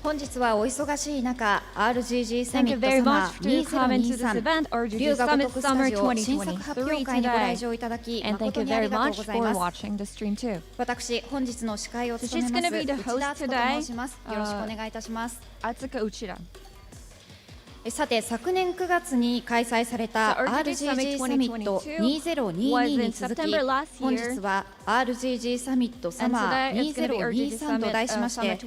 本日はお忙しい中、RGG サミットサマー2023龍が如くスタジオ新作発表会にご来場いただき誠にありがとうございます。私、本日の司会を務めます内田敦子と申します。よろしくお願いいたします。さて、昨年9月に開催された RGG サミット2022に続き、本日は RGG サミットサマー2023と題しまして、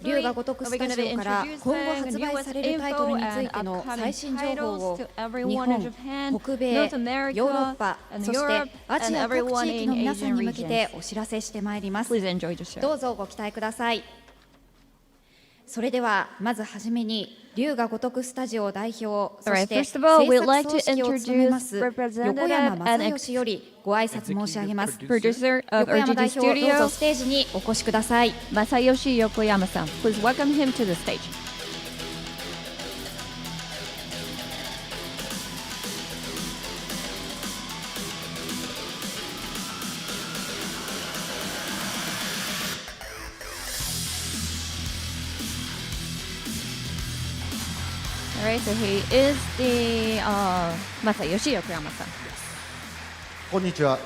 龍が如くスタジオから今後発売されるタイトルについての最新情報を日本、北米、ヨーロッパ、そしてアジア各地域の皆さんに向けてお知らせしてまいります。どうぞご期待ください。それではまずはじめに龍が如くスタジオ代表、そして制作総指揮を務めます横山正義よりご挨拶申し上げます。横山代表、どうぞステージにお越しください。正義横山さん、please welcome him to the stage. Alright, so he is the Masayoshi Yokoyama-san. こんにちは。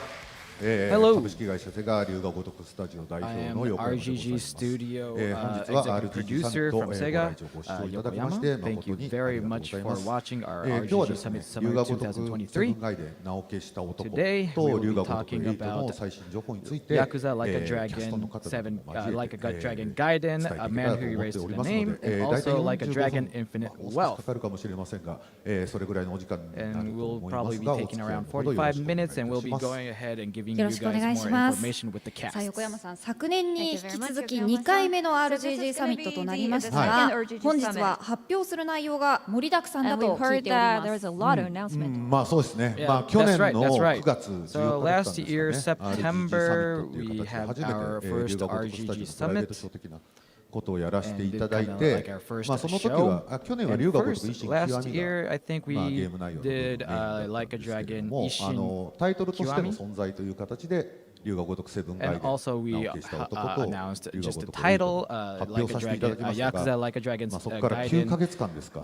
Hello. 株式会社セガ龍が如くスタジオ代表の横山でございます。 RGG Studio 本日は executive RGG サミ producer ット from ご来 Sega, 場ご視聴いただきまして Yokoyama. Thank you 誠にあり very がとうご much ざい for ます。 watching our 今日は RGG ですね、 Summit 龍が Summer 如くセブン 2023. ガイで名を消した男 Today と we will 龍 be が如く talking 8の about 最新情報について、 Yakuza Like a キャストの Dragon 方 7, 々も交 Like え a て Dragon 伝 Gaiden, えてい A け Man たらと Who 思って Erased おり the ますの Name, で、 and 大体 also Like a 45 Dragon 分 Infinite 少し Wealth. かかるかもしれませんが、それぐらいのお時間になる And と we'll 思いま probably す be が、お taking 付き合い around のほどよろしくお45願いい minutes, た and we'll し be ます。 going ahead and giving よ you ろしくお願 guys いし more ます。 information with the さあ、 cast. 横山さん、昨年に引き続き2回目の RGG サミットとなりましたが、はい本日は発表する内容が盛りだくさんだ And と we've 聞い heard ており that ま there's す。 a lot of announcement. まあそうですね。 Yeah, まあ去 that's 年 right, の that's right. 9月 So 14日だったん last です year, かね。RGG サミッ September, トという we 形で had 初 our めて龍 first が如くスタジオ RGG のプライベート Summit. ショー的なことをやらせてい And た did だい kind of て、 like our first まあその時 show. は去年は And 龍が如 first, く維新極 last みが year, I think まあ we ゲーム内容のメイン did だったん Like a ですけれど Dragon も、 Ishin タイトルとしての存在という形で龍が如くセブンガイ And で also 名 we を消した男と announced 龍が just 如 the く title, 発 Like 表 a させていただ Dragon, きました Yakuza が、 Like a Dragon's まあそこから9ヶ月間ですか。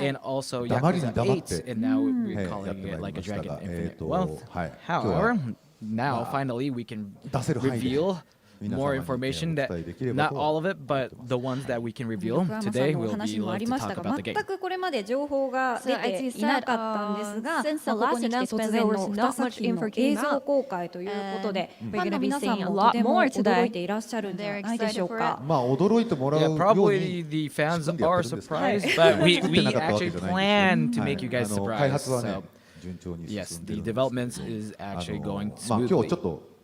and also 黙りに Yakuza 黙って 8, and now we're やって calling ま it いり Like ま a したが、 Dragon Infinite Wealth. はい、今日は However, now finally we can 出せる範囲で reveal 皆 more 様に information お that 伝えできれば not と all of it, but the ones that we can reveal 横山さ today んのお will 話 be にもあ like り to ました talk が、 about the 全 game. くこれまで情報が出 So as て you いな said, かったんですが、 since the ここ last に来て announcement, 突然 there の was 2 not 作 much 品の info 映 came 像 out. 公開ということで、 And ファンの皆さん we're gonna be seeing a も lot とても more today. 驚いていらっしゃるんじゃないでしょうか。まあ驚いてもらう Yeah, よう probably に the fans 仕組んでやっ are てるんですけど surprised, but we 作ってなかったわけ actually じゃないん plan ですよ to make you guys 開 surprised. 発はね So 順調に yes, 進んで the るんです developments けど is actually going まあ今日ちょ smoothly. っと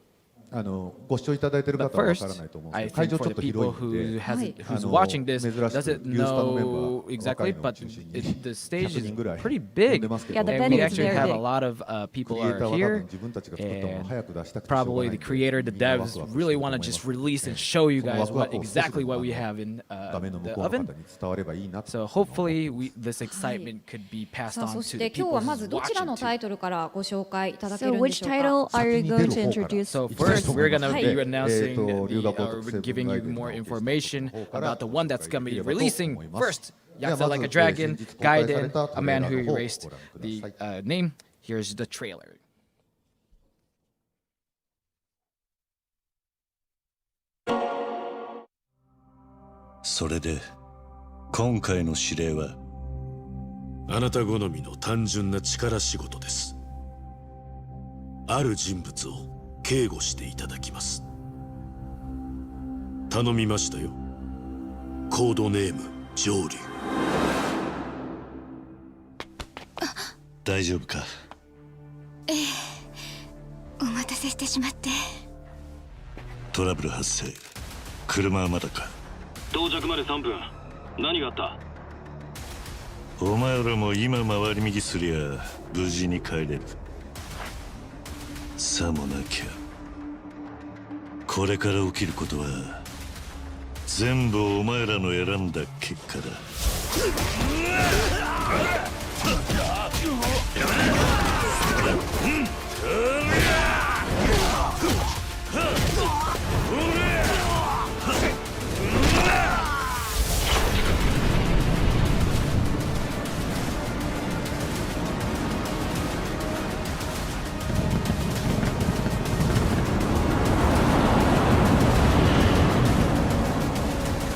ご視聴いただいている But 方はわか first, らないと思うん I ですけど、会 think 場 for ちょっ the と people 広いん who で、hasn't, who's watching this 珍しく doesn't ユースタのメンバ know ー exactly, 若いのを but 中心に the stage 100 is 人ぐらい pretty 呼ん big, でますけ Yeah, ど、 the and venue we is actually very have a big. lot of ク people リエイ are ターは多分 here. 自分たちが作ったものを早く出したくてしょうが Probably ない the んで、 creator, the みんなワ devs クワクしてる really と思い want ま to す。 just release and show you その guys ワクワ what クを少しで exactly も what we have in 画面の向 the こうの方 oven. に伝わればいいなと So hopefully this excitement could be passed さあ、 on そ to し the て今 people 日は who's まずどちら watching のタイ too. トルからご紹介いただけ So るんで which しょうか。 title are you 先に going 出 to る方から introduce So いきたい first, と思 we're います gonna の be で、 announcing 龍が the, 如くセブン giving ガイ you デンの more 方 information から about the one that's gonna でき be ればと releasing 思います。 first. では Yakuza まず Like a Dragon, 先日公開され Gaiden, た A トレー Man ラ Who ーの方を Erased ご覧くだ the さい。name. Here's the trailer. それで今回の指令はあなた好みの単純な力仕事です。ある人物を警護していただきます。頼みましたよ。コードネーム上流。大丈夫か？お待たせしてしまってトラブル発生。車はまだか。到着まで3分。何があった？お前らも今回り右すりゃ無事に帰れる。さもなきゃこれから起きることは全部お前らの選んだ結果だ。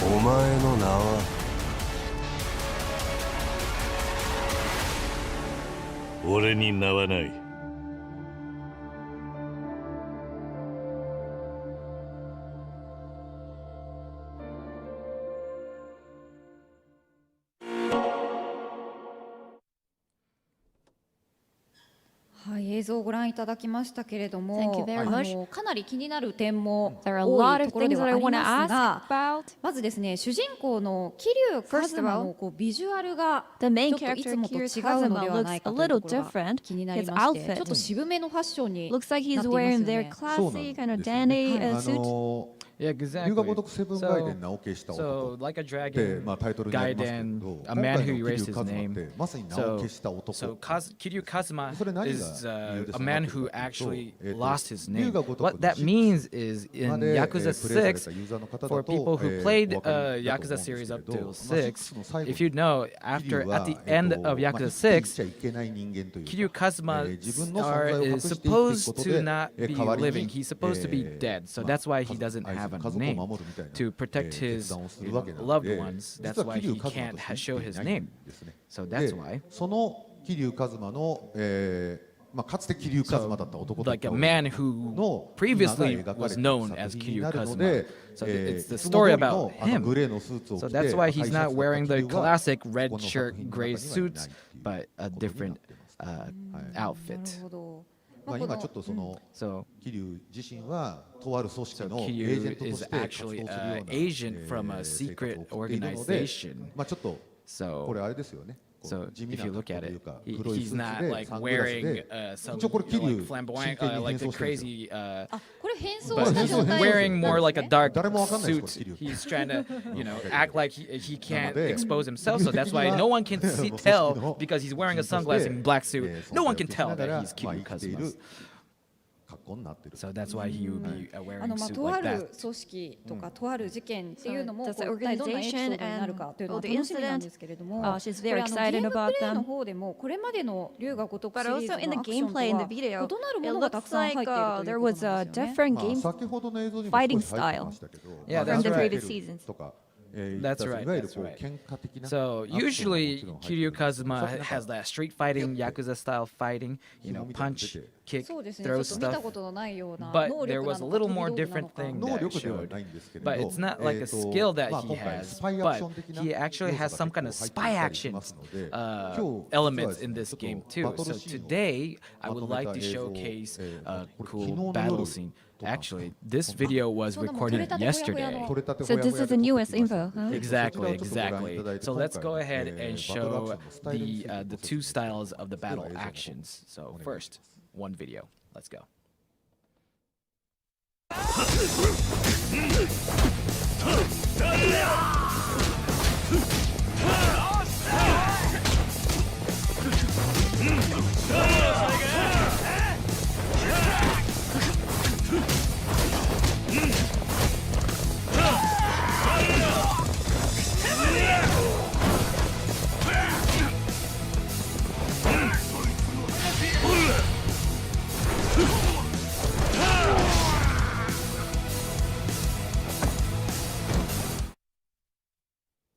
お前の名は？俺に名はない。はい、映像をご覧いただきましたけれど Thank you も、very much. かなり気になる点も There are a 多 lot い of ところで things は that あ I り want to ます ask が、 about. まずですね、主人公の桐生一馬のこうビジュアルが The main ちょっといつ character もと違う Kiryu のでは Kazuma ないか looks と a いうと little ころが different. 気になり His まして、 outfit ちょっと渋めのファッションに looks like な he's っていますよ wearing ね。 their classy kind of そう dandy なんです suit. よ Yeah, 龍 exactly. が如くセブンガイデン名を消した So, 男 like a って、 dragon, タイトルにありますけれ Gaiden, ど、 a 今 man 回 who の erased 桐 his 生一馬っ name. てまさに名を So, 消した男。 Kiryu Kazuma それ何が is 理由で a そうな man ってる who かというと、 actually 龍 lost his が name. 如く What の that means is ま in で、Yakuza プレイされた 6, ユーザーの方だ for と、 people who お played 分かりだと思うん Yakuza です series け up れ till ど、6, の最後 if you know, 桐 after 生は at the end of まあ Yakuza 生きていちゃ 6, いけない人間というか、 Kiryu Kazuma 自分の存在を隠 is して生きていくこ supposed と to で、 not be 代わりに living. He's supposed to be dead. So that's why he doesn't have a 家族を name 守るみたいな to protect 決 his 断をす you る know, わけなの loved で、 ones. 実 That's は why 桐 he 生一馬 can't と show して his いない name. んですね。 So で that's why. その桐生一馬の、かつて桐生一馬だった男だっ Like た a man の who 今 previously が描かれ was ている known 作 as 品に Kiryu なるの Kazuma. で、 So it's い the つも通 story りの about him. グレーのスーツを着 So て、 that's why 赤い he's シャ not ツだ wearing った the 桐生は classic こ red の作 shirt, 品の中 gray にはいない suits, っていう but a ことに different なってます。 outfit. なるほど。まあ、今ちょっとその So 桐生自身はとある組織 So のエージェン Kiryu トと is して活動する actually ような an agent from a 生 secret 活を送っているので、 organization. まあちょっとこ So れあれですよね。こう So 地味 if な you 格 look 好 at という it, か he, 黒い he's スーツ not で like サングラス wearing で some 一応これ like 桐生 flamboyant, 真剣に like 変 the 装してるんですよ。 crazy, あ、これ変装 but した he's 状態 wearing more like a dark 誰もわかんないです suit. これ桐生 He's trying to, you know, act like he can't なので expose himself. So that's why no one can 組織 tell の because he's wearing a 一員として sunglass and black suit. No one can 存在 tell を消しなが that ら he's まあ Kiryu 生きている Kazuma. 格好になってる。 So that's why he would be ま wearing あ suit とあ like る that. 組織とかとある事件っていうのも So こ does う the 一体どんなエピソード organization になるかというのは and 楽しみなんですけれども、 she's これ very ゲー excited ム about プレイの them. 方でもこれまでの龍が如く But シリーズ also in の the アクションと gameplay in は the video, 異なる it ものがたく looks さん入ってい like るという there こ was となん a ですよね。 different まあ game 先ほどの映像にも fighting 少し入ってましたけど、 Yeah, まあ that's ラン right. ダムテルとか、That's right, いわゆる that's こう right. 喧嘩的な So アクションもも usually ちろん入って Kiryu るんですけど、 Kazuma そういう中 has that street fighting Yakuza style fighting, you know, punch, kick, そうですね。ちょ throw っと見た stuff. ことのないような But 能 there 力な was の a か little 飛び more 道具なの different か。 thing 能 that 力では showed. ないんですけれど、 But it's not like a skill that まあ he 今回 has, スパイアクション but 的な he actually 要素 has が some 結 kind 構 of 入って spy たりし action ますので、 elements in this ちょ game っとバ too. トル So シーンを today I ま would とめ like た to 映像を showcase a これ昨日 cool の battle 夜 scene. 撮ったんです Actually, this video was そんなもん recorded 撮れたてほやほや yesterday. の撮れたて So ほや this ほや is で the 撮ってき newest ました info, huh? Exactly, そちらをちょっとご覧い exactly. ただいて So 今 let's 回 go ahead and バトルアクシ show ョンのスタイルについ the てご the two 説明します styles of the では battle 映像の方 actions. So お願いします first, one video. Let's go.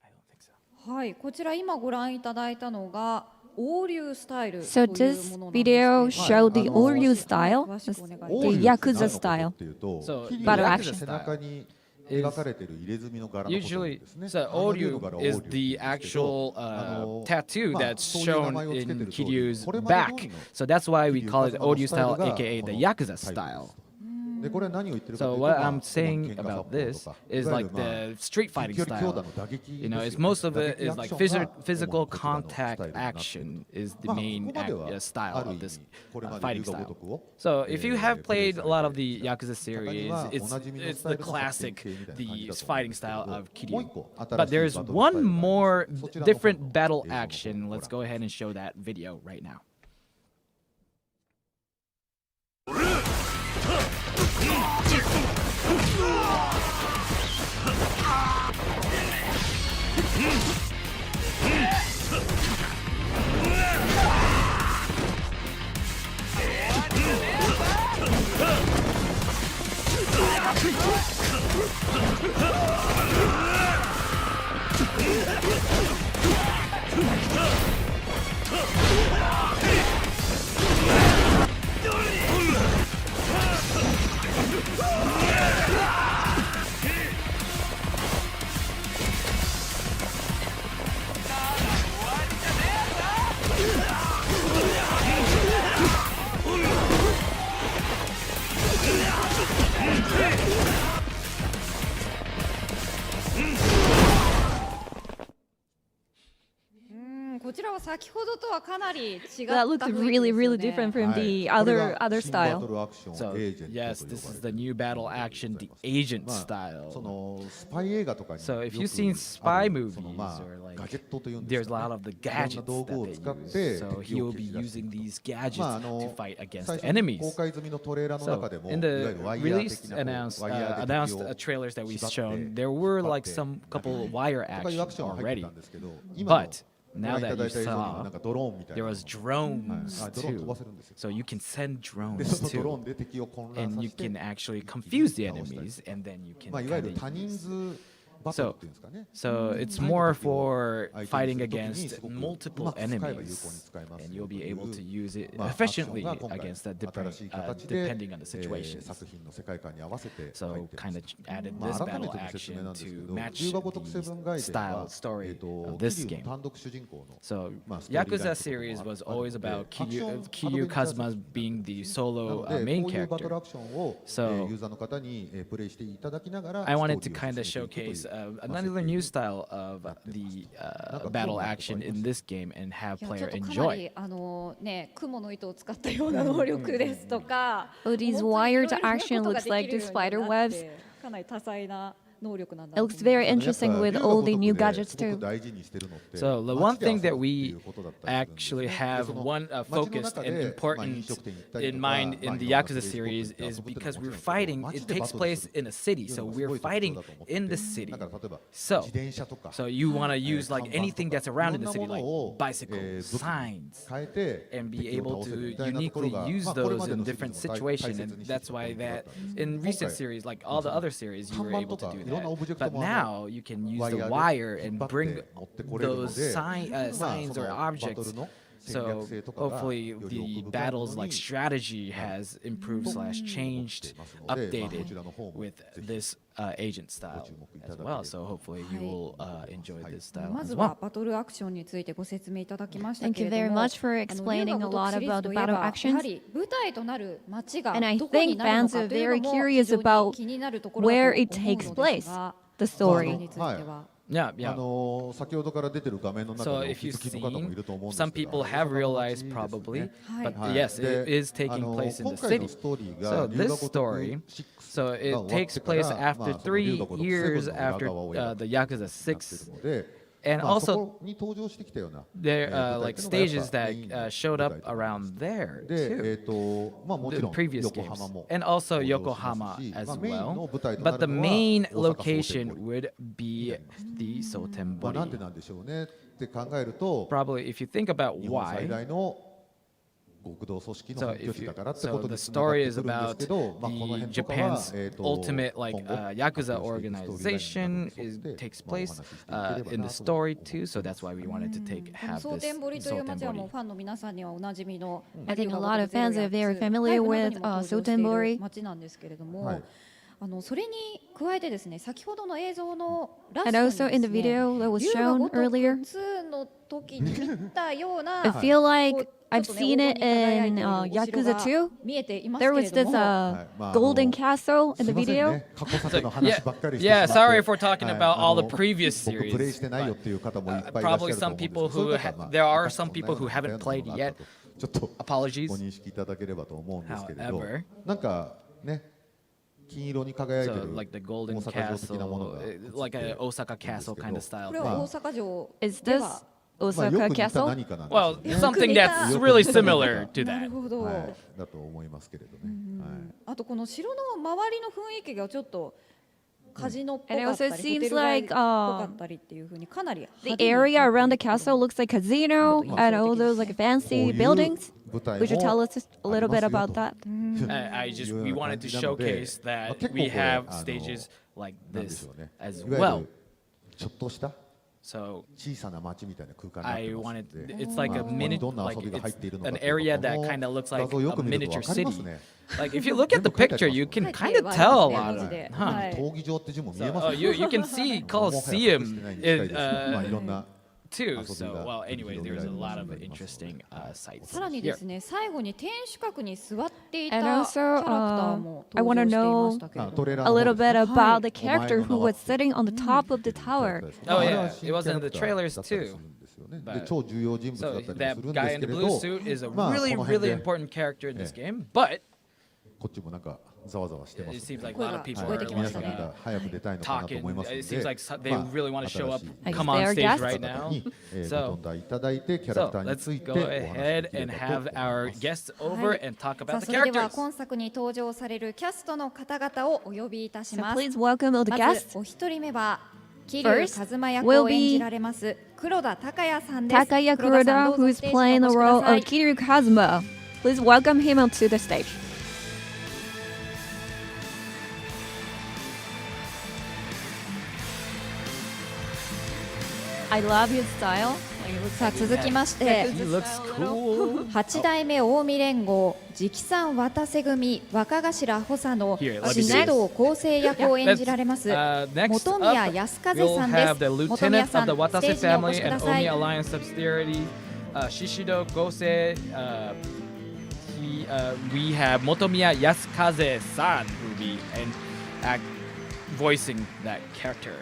I don't think so. はい、こちら今ご覧いただいたのが王流スタイルと So いう this ものなんです video けれど showed the Oryu style, 詳しくお願いします the Yakuza style. というと So 桐 battle 生 action 背中に描かれている入れ墨の柄のことなん Usually, ですね。 so あの竜の Oryu 柄を is 王竜 the って言うんですけど actual tattoo まあ that's そういう名 shown 前をつけて in る通り Kiryu's これまで back. 通りの So that's why we 桐生 call it 一馬の Oryu スタイル style, が aka こ the の Yakuza タイプです style. でこれは何を言ってるかとい So うと、 what まあ I'm saying 喧嘩 about 殺法 this とか is いわゆ like るまあ the street fighting 近距離強 style. 打の打撃 You know, で it's すよね。 most of 打 it 撃 is アク like ションが physical 主にこちらのスタイ contact ルになっている action is the まあこ main こまでは style ある of 意 this 味これまで fighting 龍が style. 如くを So if you have プレイ played さ a lot れ of て the いた Yakuza 方に series, は it's おなじみの it's スタイ the ルの発展 classic 系みたいな感 the じだと思うん fighting ですけど style of もう Kiryu. 一個 But 新 there's しいバトルスタイル one があり more ます。そちらの方 different の battle 映像の方 action. をご Let's 覧 go ahead and show that video right now. Mm, こちらは先ほどとはかなり違った That looks 雰囲気 really, ですよ really ね。 different from はい the これ other が other 新バト style. ルアクション So エージェント yes, と this 呼 is ばれ the てい new る battle もので action, ござい the ます agent まあ style. そのスパイ映画とかに So よ if く you've seen あ spy るその movies まあ or like ガジェットというんです there's a lot かね of the いろんな gadgets 道 that 具を they 使って use. So 敵 he を will 蹴 be 散らしてい using く these gadgets まあ to fight against 最 the 初に公 enemies. 開済みのトレーラーの So 中でも in いわゆ the るワイヤー release 的なこう announced ワイヤーで敵 announced を trailers that we've 縛って shown, there were 引っ張 like って some couple of wire とかいうア action クションは入って already. たんですけど今の But ご now 覧いた that だ you いた映像にも saw, なんかドローンみたい there なの was が drones ドローン飛ば too. せるんですよ So you can send で drones そのドロー too. ンで敵を混乱 And さ you せて can actually confuse the enemies, and then you can まあいわゆ kind る of 多人 use. 数バトルっていうんですかね So it's 何 more の敵を for 相手に fighting する時に against すごくう multiple まく使えば有効に enemies, 使えます and よ you'll と be い able to う use it まあアクショ efficiently ンが今回 against the different, 新しい形で depending on the situations. 作品の世界観に合わせて入っ So て kind ま of す added まあ this 改め battle ての説明 action なんですけ to ど match 龍が如くセブンガイデン style は story 桐 of this 生 game. 単独主人公の So まあストーリーライン Yakuza とか series も was あるの always で about アクションアドベ Kiryu ンチャー Kazuma being the な solo ので main こういうバトル character. アクションを So ユーザーの方にプレイしていただきながら I wanted to ストーリ kind ー of を進めていくという showcase まあ another new style of the battle action in this game and have いやちょ player っとかな enjoy. りね蜘蛛の糸を使ったような能力ですとか Oh, these 本当にいろい wired ろな action ことが looks で like きる these ように spider なっ webs. てかなり多彩な能力なんだ It と looks 思い very ます interesting with all the new 龍が gadgets 如くで too. 大事にしてるのって So the 街 one で thing 遊ぶ that ってい we うことだったりするんですね actually で have その one 街の focused 中 and でまあ飲 important 食店行ったり in とか mind まあ in the いろんな Yakuza プレイスポット series 行って遊 is ぶっていうの because もも we're ちろんいいけど fighting, 街 it でバ takes トルす place る in a city, っていう so のがす we're ごい特徴 fighting だと思って in the て city. だから例えば So 自転車とか So you want to use like 看板 anything と that's か around い in ろ the んな city, も like のを bicycles, 武器に signs, 変えて and be 敵を able 倒せる to みたいなところ uniquely が use まあこれ those まで in のシリー different ズの大 situations. 切 And にして that's きたポイ why ントだっ that たんですけど in 今 recent 回 series, like all the other series, you were 看板 able と to か do いろんなオブジェ that. クト But も now you can use ワイ the ヤー wire で引っ and 張っ bring て持ってこれるの those で signs まあ or そのバト objects. ルの戦 So 略性とかが hopefully より the 奥深いも battles の like に strategy has improved slash 思 changed, っていますのでまあこ updated ちらの方も with ぜひ this agent style ご注目いただ as ければ well. So hopefully you will enjoy this style ま as ず well. はバトルアクションについてご説明いただきました Thank け you れ very ども much for explaining a lot about the battle やは actions. り舞台となる街が And I どこに think なるの fans か are というの very も curious 非常に about 気になるところだと where 思う it takes のです place, が the それ story. については Yeah, yeah. 先ほどから出てる画面の中 So でお if 気 you've づきの方もい seen, ると思うんです some けど people have realized 大阪の街 probably, ですね but はい yes, で it is taking 今 place in 回 the の city. ストーリー So が龍が this 如く story, 6 so が it 終わっ takes てから place まあ after その龍 3 が如く years 7の裏 after 側をや the る Yakuza なってる 6. ので And まあそ also, こに登場してきたような there 舞台 like っていうのがやっ stages ぱ that メインの showed 舞 up 台となります around there で too. まあもち The ろん previous 横 games, 浜も and also 登場しま Yokohama すし as まあメインの well. 舞台とな But る the のは main 大阪蒼天 location 堀 would be the まあなんで Sotenbori. なんでしょうねって考えると Probably, if you think about 日本最 why, 大の極道組織の so 本拠 if 地 you, だからって so こと the につながっ story て is くるんですけ about ど、まあ、この the 辺とかは、 Japan's 今後 ultimate like Yakuza 発表していくストーリーラインになる organization ので is 沿って takes まあお place 話ししていければなと in the story too. So that's why we wanted to take この have 蒼 this 天堀という街はもう Sotenbori. ファンの皆さんにはおなじみの I think a lot of fans are very familiar with ソーテンボ Sotenbori. 街なんですけれども、はいそれに加えてですね、先ほどの映像のラス And ト also に in で the すね、 video that was 龍が shown 如く earlier, 2の時に見たような I feel like こう I've ちょっとね seen 黄金 it に輝い in ているお城 Yakuza が 2. 見えています There け was れど this も、golden castle す in い the ません video. ね、過去作の話ばっかりして Yeah, しまって sorry for talking about all the previous 僕プレイ series. してないよっていう方もいっ But, ぱいいらっしゃ probably ると some 思うんですけ people ど、そういう who 方はまあ there are 私 some も people 同 who じような haven't played ものがあ yet. ったとちょっと Apologies. ご認識いただければと思うんですけれど However, なんかね金色に輝いて So る like the 大 golden 阪城的なもの castle, が映って like a る Osaka castle kind of こ style れ thing. は大阪城 Is で this は、まあよ Osaka く似た castle? 何かなんで Well, すよね。 something that's really similar to な that. るほど、はいだと思いますけれどね。はいあとこの城の周りの雰囲気がちょっとカジノっぽか And った it り、 also ホテ seems ル街っ like ぽかったりっていう風にかなり The 派手に area around the castle looks like casino and all those like こう fancy いう buildings. 舞台 Would you tell も us a little bit about that? I just we いうような wanted 感 to じなので、 showcase まあ that 結構 we これ have あの stages like なんでし this ょうね。 as いわゆ well. るちょっとした So 小さな町みたいな空間になっ I てます wanted ので、 it's like a まあここに mini どんな like 遊びが入っている it's のか an という area こと that も kind of looks 画 like 像をよ a く見ると miniature 分かりま city. すね。 Like if you look at the picture, you can kind of tell a lot of で huh? はい、闘技場って字も見え So, ます oh, you can see Colosseum まあ in, いろんな too. 遊び So が well, anyway, 繰り there's 広 a げら lot れ of るようになりますので interesting sites. さらに Here. ですね、最後に天守閣に座っていた And キャラ also, クターも I 登 wanna 場していまし know たけれども、トレーラー a の方 little ですね bit about the お前 character の who 名は was sitting on the top of the tower. Oh, あれ yeah. は新 It was キャラ in ク the ター trailers だったり too. するんですよね。 But- で超重要人物だ So ったりも that するん guy です in け the れ blue ど、 suit is a まあ really, この辺 really で important character in this Yeah. game, but こっちもなんかざわざわしてま it す seems ね。 like a lot of people 声 are が聞こえてき 皆 まし さ た ん ね。が早く出たいのかなと talking. 思いますの It で、 seems like they まあ really want to show up, 新しい Like come on their stage guests? right 方 now. にご So, 飛んだいただいてキャラ so クターに let's ついて go お話しで ahead きれ and ば have と思い our ます。 guests over and talk さ about あ the それでは characters. 今作に登場されるキャストの方々をお呼びいたし So ます。 please welcome all the まず guests. お一人目は桐生 First 一馬役 will を be 演じられます黒田孝也さんです。 Takaya 黒田さん Kuroda, どう who ぞ is ステージ playing に the お role 越しくださ of い。 Kiryu Kazuma. Please welcome him onto the stage. I love his style. Like, it looks さあ like 続きまして He looks cool. 8代目近江連合直参渡瀬組若頭補佐の Here, let me 宍 see. 戸厚生役を演じられます Next 本宮 up, 康和 we'll さん have で the す。本宮 lieutenant さ of ん the ステー Watase ジにお越し family くだ and さい。 Omi Alliance subsidiary, Shishido Gose. We have Motomiya Yasukaze-san who will be voicing that character.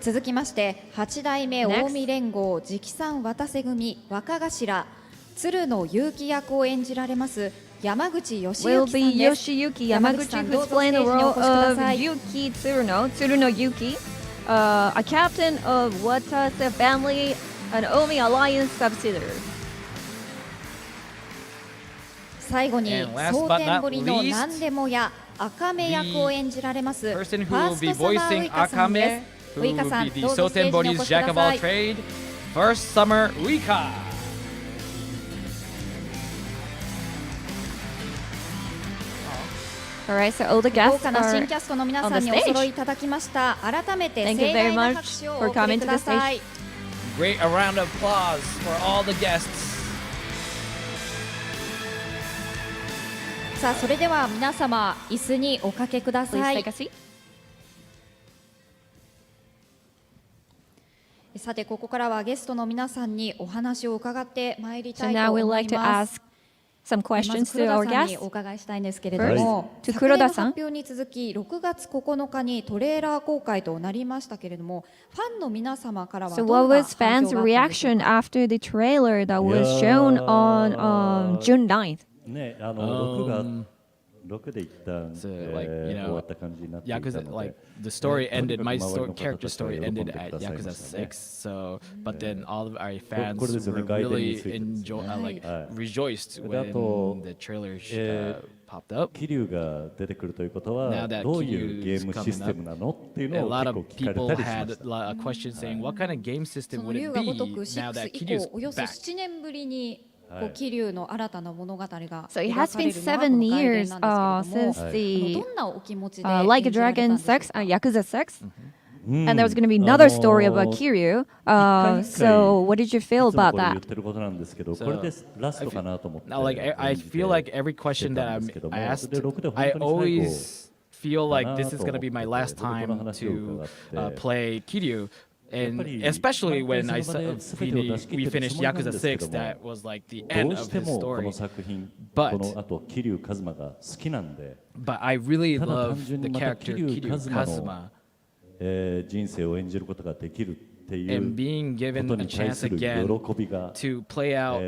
続きまして8代目 Next 近江連合直参渡瀬組若頭鶴野結城役を演じられます山口義 will 之さ be んです。 Yoshiyuki 山 Yamaguchi, 口さんど who's うぞス playing テー the ジにお role 越しくだ of さい。 Yuki Tsuruno Yuki, a captain of Watase family, an Omi Alliance subsidiary. 最後に And last 蒼 but 天 not 堀の least, 何でもや赤目役を演じられます Person フ who ァー will ス be トサマーウ voicing イカさんで Akame, す。 who ウイカ will さん be the どうぞステージにお Sotenbodi's 越しく Jack だ of all さい。 trade, First Summer Uika. Alright, so all the 豪 guests 華な新 are キャストの皆さん on the にお stage. 揃いいただきました。改めて Thank you 盛 very 大な much 拍手を for お送り coming く to だ the さい。 Great a round of applause for all the guests. さあそれでは皆様椅子におかけくだ Please さい take a。seat. さてここからはゲストの皆さんにお話を伺ってまいり So たい now と we'd 思 like い to ます ask some ま questions ず to 黒 our 田さんに guests. お伺いしたいんですけれども、 To 昨年の発 Kuroda-san. 表に続き6月9日にトレーラー公開となりましたけれども、ファンの皆様からは So ど what んな was 反 fans' 響があったんでしょう reaction か。 after the trailer that was shown on June 9th? ね、6で一旦、 So, like, you know, 終わった感じになっていたの Yakuza, で like the story とに ended, かく my 周りの方 character たちは story 喜んで ended く at ださいま Yakuza したね。 6. So, but then all of our fans これですよね、 were 外伝に really ついてですね。 like はい。 rejoiced で、あと、 when the trailer え popped up. 桐生が出てくるということ Now は that どういうゲ Kiryu's ームシステムなのっていう A のを lot 結 of 構聞かれ people たりしま had した a question saying, what kind of game そ system の would 龍 it が be 如く now 6 that 以 Kiryu's 降およそ back? 7年ぶりにこうはい桐生の新たな物語が So it 描 has かれ been るのはこ 7の外伝 years なんですけれども、 since the どんなお気持ちで Like 演 a じられたん Dragon でしょう 6, か。 Yakuza 6. うん And there was going to be another story about あのー Kiryu. 一回一回 So what did you い feel つも about これ言っ that? てることなんですけど、 So, これでラストかなと思って Now, like I 演じて feel like every question してた that んですけども、 I asked, で6で本 I 当に最後 always feel like this is going to be my last time to play Kiryu. And especially when we finished Yakuza 6, that was like the end of his story. But I really love the character Kiryu Kazuma. And being given a chance again to play out,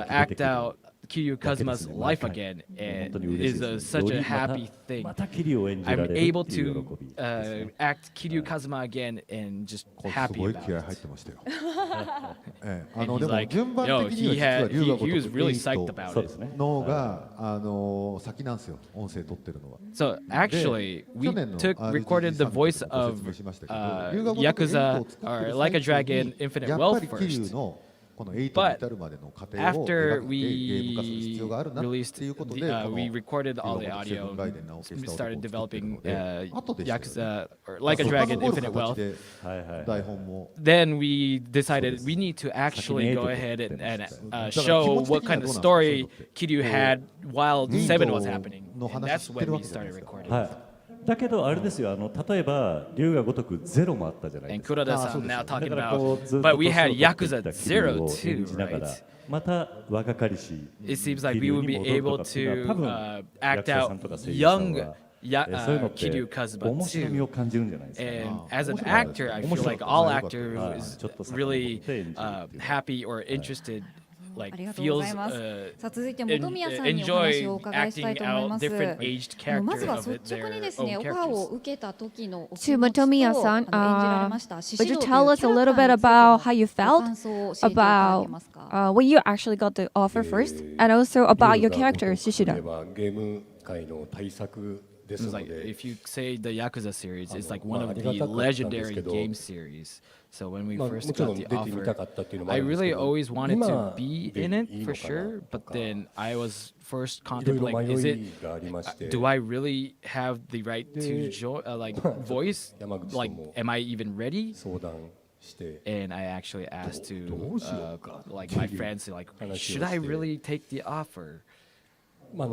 act out Kiryu Kazuma's life again is such a happy thing. I'm able to act Kiryu Kazuma again and just happy about it. And he's like, yo, he was really psyched about it. So actually, we recorded the voice of Yakuza, or Like a Dragon, Infinite Wealth first. But after we released, we recorded all the audio, we started developing Yakuza, or Like a Dragon, Infinite Wealth. Then we decided we need to actually go ahead and show what kind of story Kiryu had while 7 was happening. And that's when we started recording. だけどあれですよ、例えば龍が如くゼロもあったじゃないですか。 And Kuroda-san now talking about, but we had Yakuza 0 too, right? また若かりし It seems like we would be able to act out young Kiryu Kazuma too. And as an actor, I feel like all actor who is really happy or interested, like feels enjoy acting out different aged characters of it, their own characters. To Motomiya-san, would you tell us a little bit about how you felt about when you actually got the offer first, and also about your character, Shishida? It's like, if you say the Yakuza series, it's like one of the legendary game series. So when we first got the offer, I really always wanted to be in it for sure. But then I was first contemplating, do I really have the right to voice? Like, am I even ready? And I actually asked to like my friends, like, should I really take the offer? But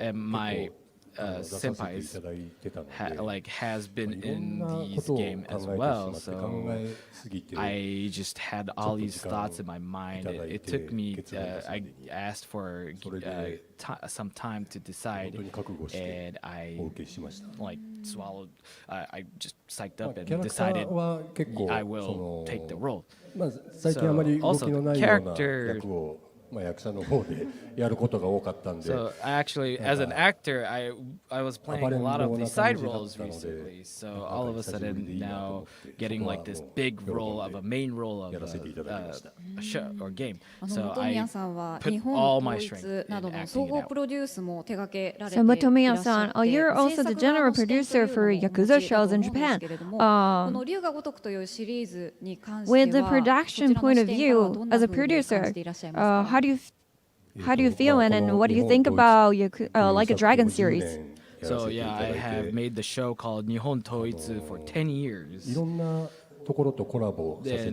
and my senpais has been in these game as well, so I just had all these thoughts in my mind. It took me, I asked for some time to decide, and I like swallowed, I just psyched up and decided I will take the role. So also the character. So actually, as an actor, I was playing a lot of the side roles recently. So all of a sudden now getting like this big role of a main role of a show or game. So I put all my strength in acting it out. So Motomiya-san, you're also the general producer for Yakuza shows in Japan. With the production point of view, as a producer, how do you feel, and what do you think about Like a Dragon series? So yeah, I have made the show called Nihon Toitsu for 10 years. And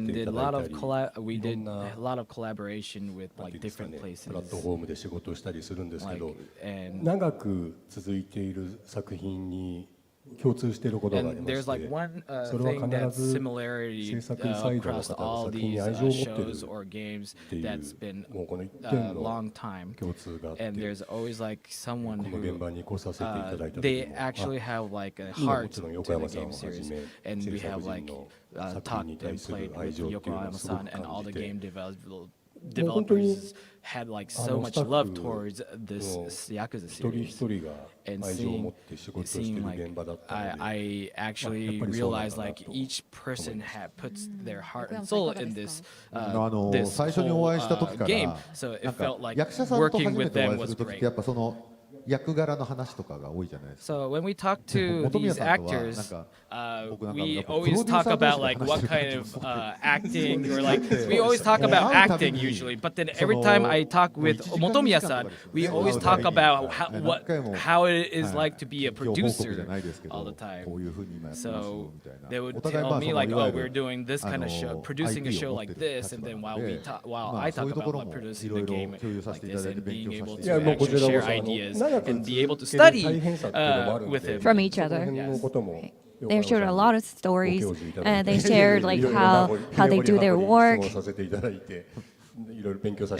did we did a lot of collaboration with like different places. And there's like one thing that's similarity across all these shows or games that's been a long time. And there's always like someone who they actually have like a heart to the game series. And we have like talked and played with Yokohama-san, and all the game developers had like so much love towards this Yakuza series, and seeing like I actually realized like each person puts their heart and soul in this whole game, so it felt like working with them was great. So when we talk to these actors, we always talk about like what kind of acting, or like we always talk about acting usually. But then every time I talk with Motomiya-san, we always talk about how it is like to be a producer all the time. So they would tell me like, oh, we're doing this kind of show, producing a show like this, and then while I talk about producing the game like this and being able to actually share ideas. and be able to study with him. From each other. They shared a lot of stories, and they shared like how they do their work.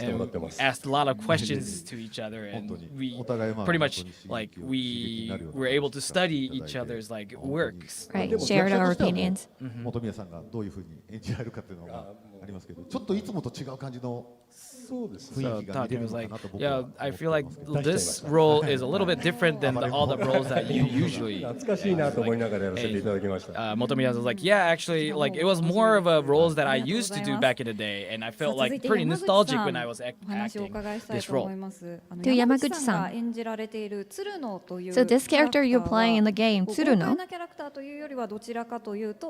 And asked a lot of questions to each other, and we pretty much like we were able to study each other's like works. Right, shared our opinions. 本宮さんがどういうふうに演じられるかっていうのがありますけど、ちょっといつもと違う感じの So Tati was like, yeah, I feel like this role is a little bit different than all the roles that you usually. Motomiya was like, yeah, actually, like it was more of a roles that I used to do back in the day, and I felt like pretty nostalgic when I was acting this role. To Yamaguchi-san. So this character you're playing in the game, Tsuruno,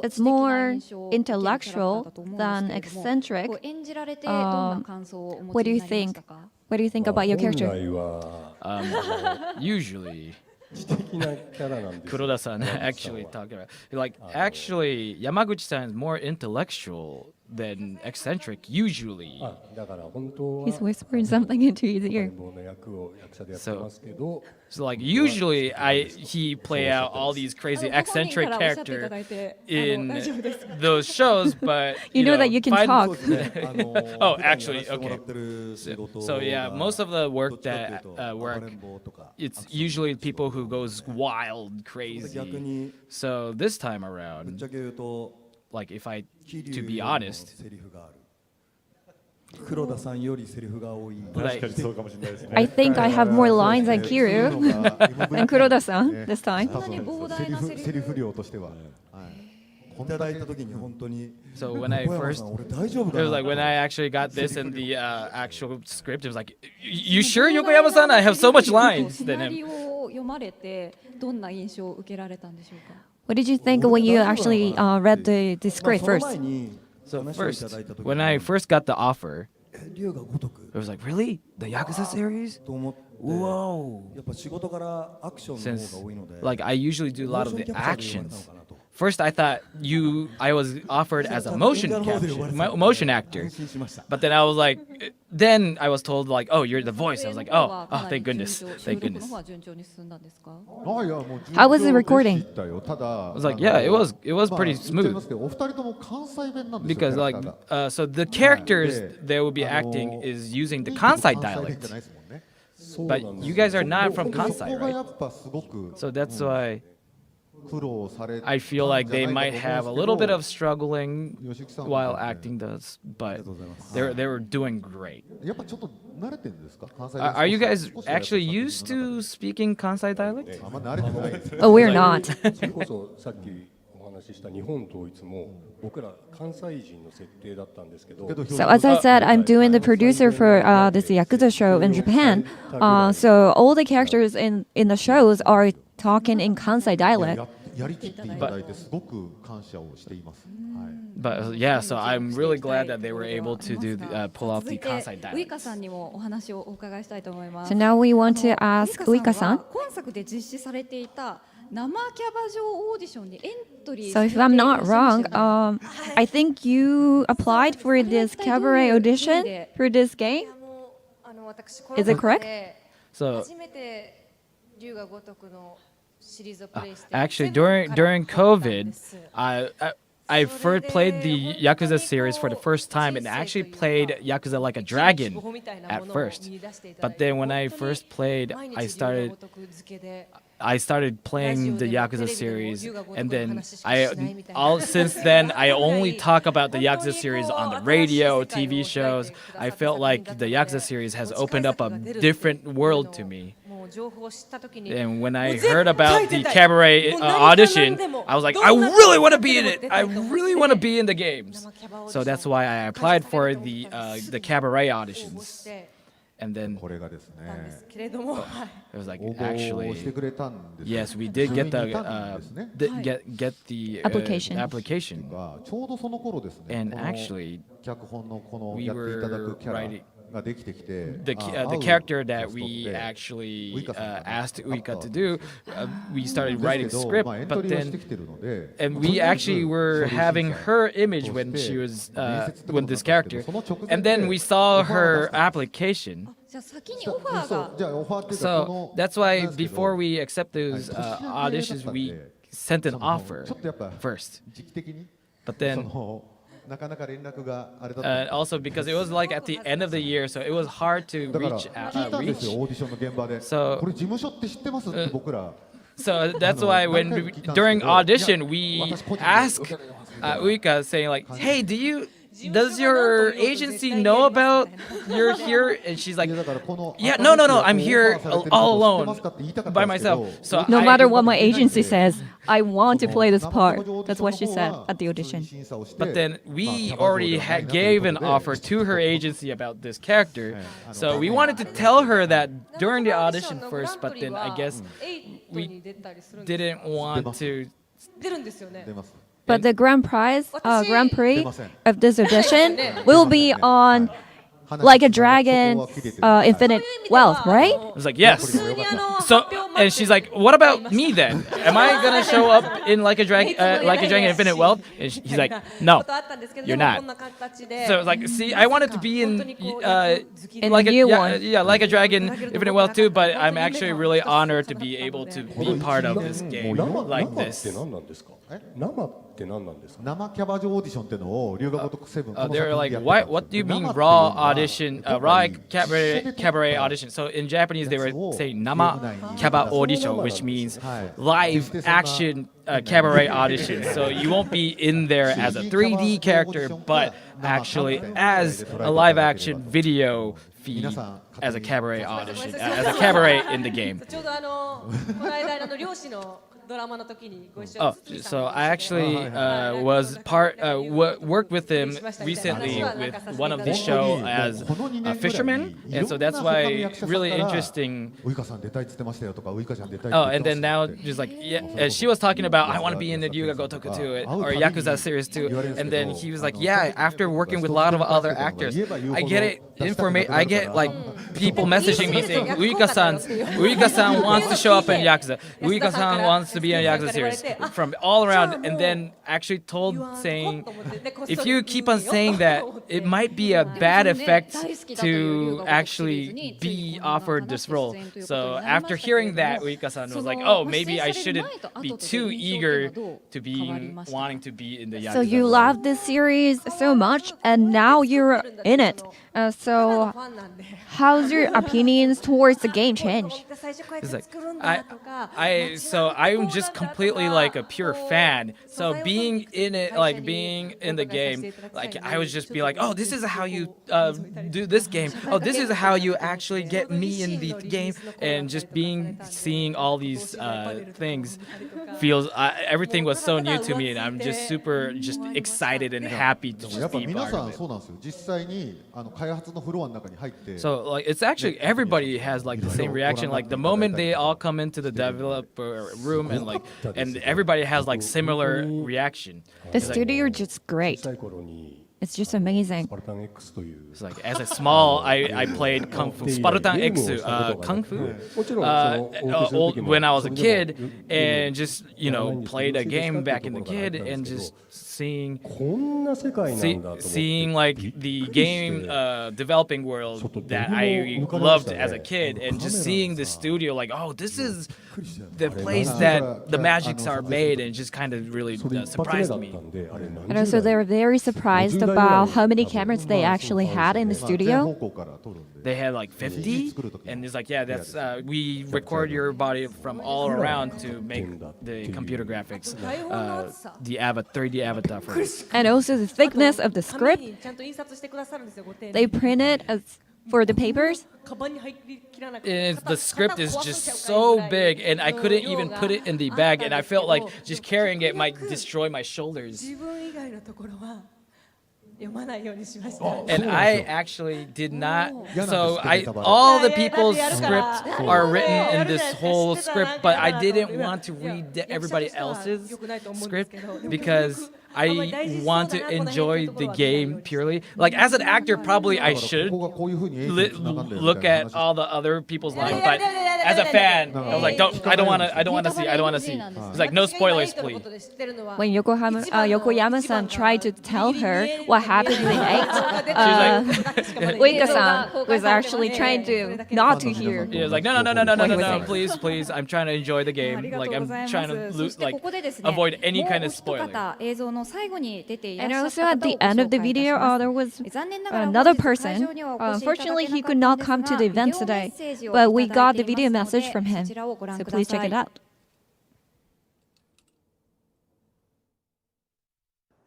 it's more intellectual than eccentric. What do you think? What do you think about your character? Usually, Kuroda-san actually talked about like actually Yamaguchi-san is more intellectual than eccentric usually. He's whispering something into his ear. So like usually he play out all these crazy eccentric characters in those shows, but you know that you can talk. Oh, actually, okay. So yeah, most of the work it's usually people who goes wild, crazy. So this time around, like if I to be honest. I think I have more lines than Kiryu and Kuroda-san this time. So when I first, it was like when I actually got this in the actual script, it was like, you sure, Yokoyama-san? I have so much lines than him. What did you think when you actually read the script first? So first, when I first got the offer, it was like, really? The Yakuza series? Whoa! Since, like, I usually do a lot of the actions. First, I thought I was offered as a motion actor, but then I was like, then I was told like, oh, you're the voice. I was like, oh, thank goodness, thank goodness. How was the recording? I was like, yeah, it was pretty smooth. Because like, so the characters they will be acting is using the Kansai dialect, but you guys are not from Kansai, right? So that's why I feel like they might have a little bit of struggling while acting this, but they were doing great. Are you guys actually used to speaking Kansai dialect? Oh, we're not. So as I said, I'm doing the producer for this Yakuza show in Japan. So all the characters in the shows are talking in Kansai dialect. But yeah, so I'm really glad that they were able to pull off the Kansai dialect. So now we want to ask Uika-san. So if I'm not wrong, I think you applied for this cabaret audition for this game. Is it correct? So actually, during COVID, I first played the Yakuza series for the first time, and actually played Yakuza Like a Dragon at first. But then when I first played, I started playing the Yakuza series, and then since then I only talk about the Yakuza series on the radio, TV shows. I felt like the Yakuza series has opened up a different world to me. And when I heard about the cabaret audition, I was like, I really want to be in it. I really want to be in the games. So that's why I applied for the cabaret auditions. And then it was like, actually, yes, we did get the application. And actually, we were writing the character that we actually asked Uika to do. We started writing the script, but then, and we actually were having her image when she was when this character, and then we saw her application. じゃあ先にオファーがそうじゃあオファーっていうか So この that's why なんですけど before we accept those はい年の auditions, 早かったん we で sent an その offer ちょっとやっぱ first. 時期的に But そ then のなかなか連絡があれだった and also because it was like at the end of the year, so it was hard to だから reach 聞いたんですよ reach. オーディションの現場で So- これ事務所って知ってますって僕ら So that's why when we, during audition we ask Uika saying like, "Hey, does your agency know about you're here?" And she's like, いやだからこの "Yeah, no, no, no, I'm オ here ファーされてること all 知って alone ますかって言いたかった by んですけど myself." So No I- matter what my agency says, I want to play this part. That's what she said at the audition. But then we already gave an offer to her agency about this character, so we wanted to tell her that during the audition first. But then I guess we didn't want to. 出るんですよね。出ます But the grand prize, Grand Prix 出ません of this audition will be on Like a Dragon, Infinite Wealth, right? I was like, yes. So, and she's like, what about me then? Am I gonna show up in like a dragon Infinite Wealth? And he's like, no, you're not. So it's like, see, I wanted to be in like the new one. yeah, like a Dragon Infinite Wealth too, but I'm actually really honored to be able to be part of this game like 生って this. 何なんですか生って何なんですか生キャバ嬢オーディションっていうのを龍が如くセブン They're like, what do you mean raw audition, raw cabaret audition? So in Japanese, they were saying nama kaba audition, which means live action cabaret audition. So you won't be in there as a 3D character, but actually as a live action video feed as a cabaret audition, as a cabaret in the game. ちょうどこの間漁師のドラマの時にご一緒 Oh, so I actually was worked with him recently with one of the show as a fisherman, and so that's why really interesting. ウイカさん出たいっつってましたよとかウイカちゃん出たい Oh, and then now just like yeah, she was talking about I want to be in the Ryuga Gotoku too, or Yakuza series too, and then he was like, yeah, after working with a lot of other actors, I get it. I get like people messaging me saying Uika-san wants to show up in Yakuza. Uika-san wants to be in a Yakuza series from all around, and then actually saying if you keep on saying that, it might be a bad effect to actually be offered this role. So after hearing that, Uika-san was like, oh, maybe I shouldn't be too eager to be wanting to be in the Yakuza. So you love this series so much, and now you're in it. So how's your opinions towards the game change? It's like I'm just completely like a pure fan. So being in it, like being in the game, like I would just be like, oh, this is how you do this game. Oh, this is how you actually get me in the game. And just seeing all these things feels everything was so new to me, and I'm just super excited and happy to やっ just ぱ be 皆 part さ of ん it. そうなんですよ実際に開発のフロアの中に入って So like it's actually everybody has like the same reaction. Like the moment they all come into the developer room and everybody has like similar reaction. The studio is just great. 小さい頃に It's just amazing. スパルタン X という It's like as a small, I played Kung Fu, Spartan X, Kung Fu, もちろんそのオーディションの時も when I was a それで kid も and just played a game back in the kid and just seeing こんな世界なんだと思って seeing like the game developing world that I loved as a kid, and just seeing the studio like, oh, this is the place that the magics are made, and just kind of really それ一発目 surprised だっ me. たんであれ And also, they were very surprised about how many cameras they actually had in the 全 studio. 方向から撮るんで They had like 50, and it's like, yeah, that's we record your body from all around to make the computer graphics, the 3D avatar for it. And also the thickness of the 紙 script. にちゃんと印刷してくださるんですよ。ご丁寧 They に printed for the papers. カバンに入りきらなく And て the script is just so big, and I couldn't even put it in the bag, and I felt like just carrying it might destroy my shoulders. 自分以外のところは読まないようにしました。 And I actually did not. So all the people's scripts are written in this whole script, but I didn't want to read everybody else's script because I want to enjoy the game purely. Like as an actor, probably I should look at all the other people's lives, but as a fan, I was like, I don't want to see. It's like no spoilers, please. When Yokoyama-san tried to tell her what happened in 8, Uika-san was actually trying to not to hear. Yeah, like no, please, I'm trying to enjoy the game. Like I'm trying to avoid any kind of spoiler. And also at the end of the video, there was another person. Unfortunately, he could not come to the event today, but we got the video message from him. So please check it out.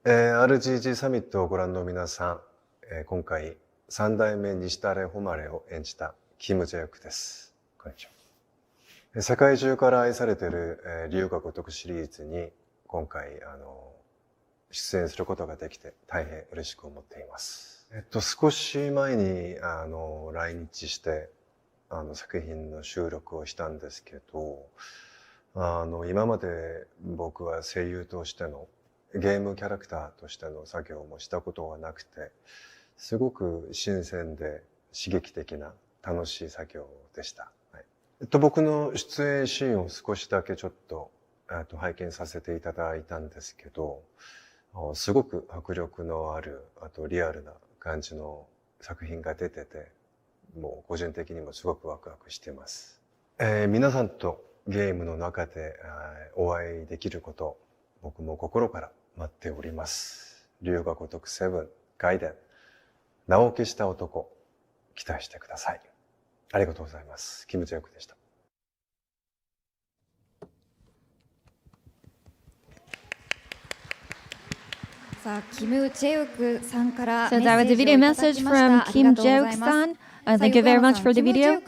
RGG サミットをご覧の皆さん、今回3代目西垂誉れを演じたキム・ジェヨクです。こんにちは。世界中から愛されている龍が如くシリーズに今回出演することができて大変嬉しく思っています。少し前に来日して作品の収録をしたんですけど、今まで僕は声優としてのゲームキャラクターとしての作業もしたことがなくて、すごく新鮮で刺激的な楽しい作業でした。はい、僕の出演シーンを少しだけちょっと拝見させていただいたんですけど、すごく迫力のある、あとリアルな感じの作品が出てて、もう個人的にもすごくワクワクしています。皆さんとゲームの中でお会いできること、僕も心から待っております。龍が如くセブン、外伝、名を消した男、期待してください。ありがとうございます。キム・ジェヨクでした。さあ、キム・ジェヨクさんから So that was a video message from Kim Jae-ok-san. Thank you very much for the video.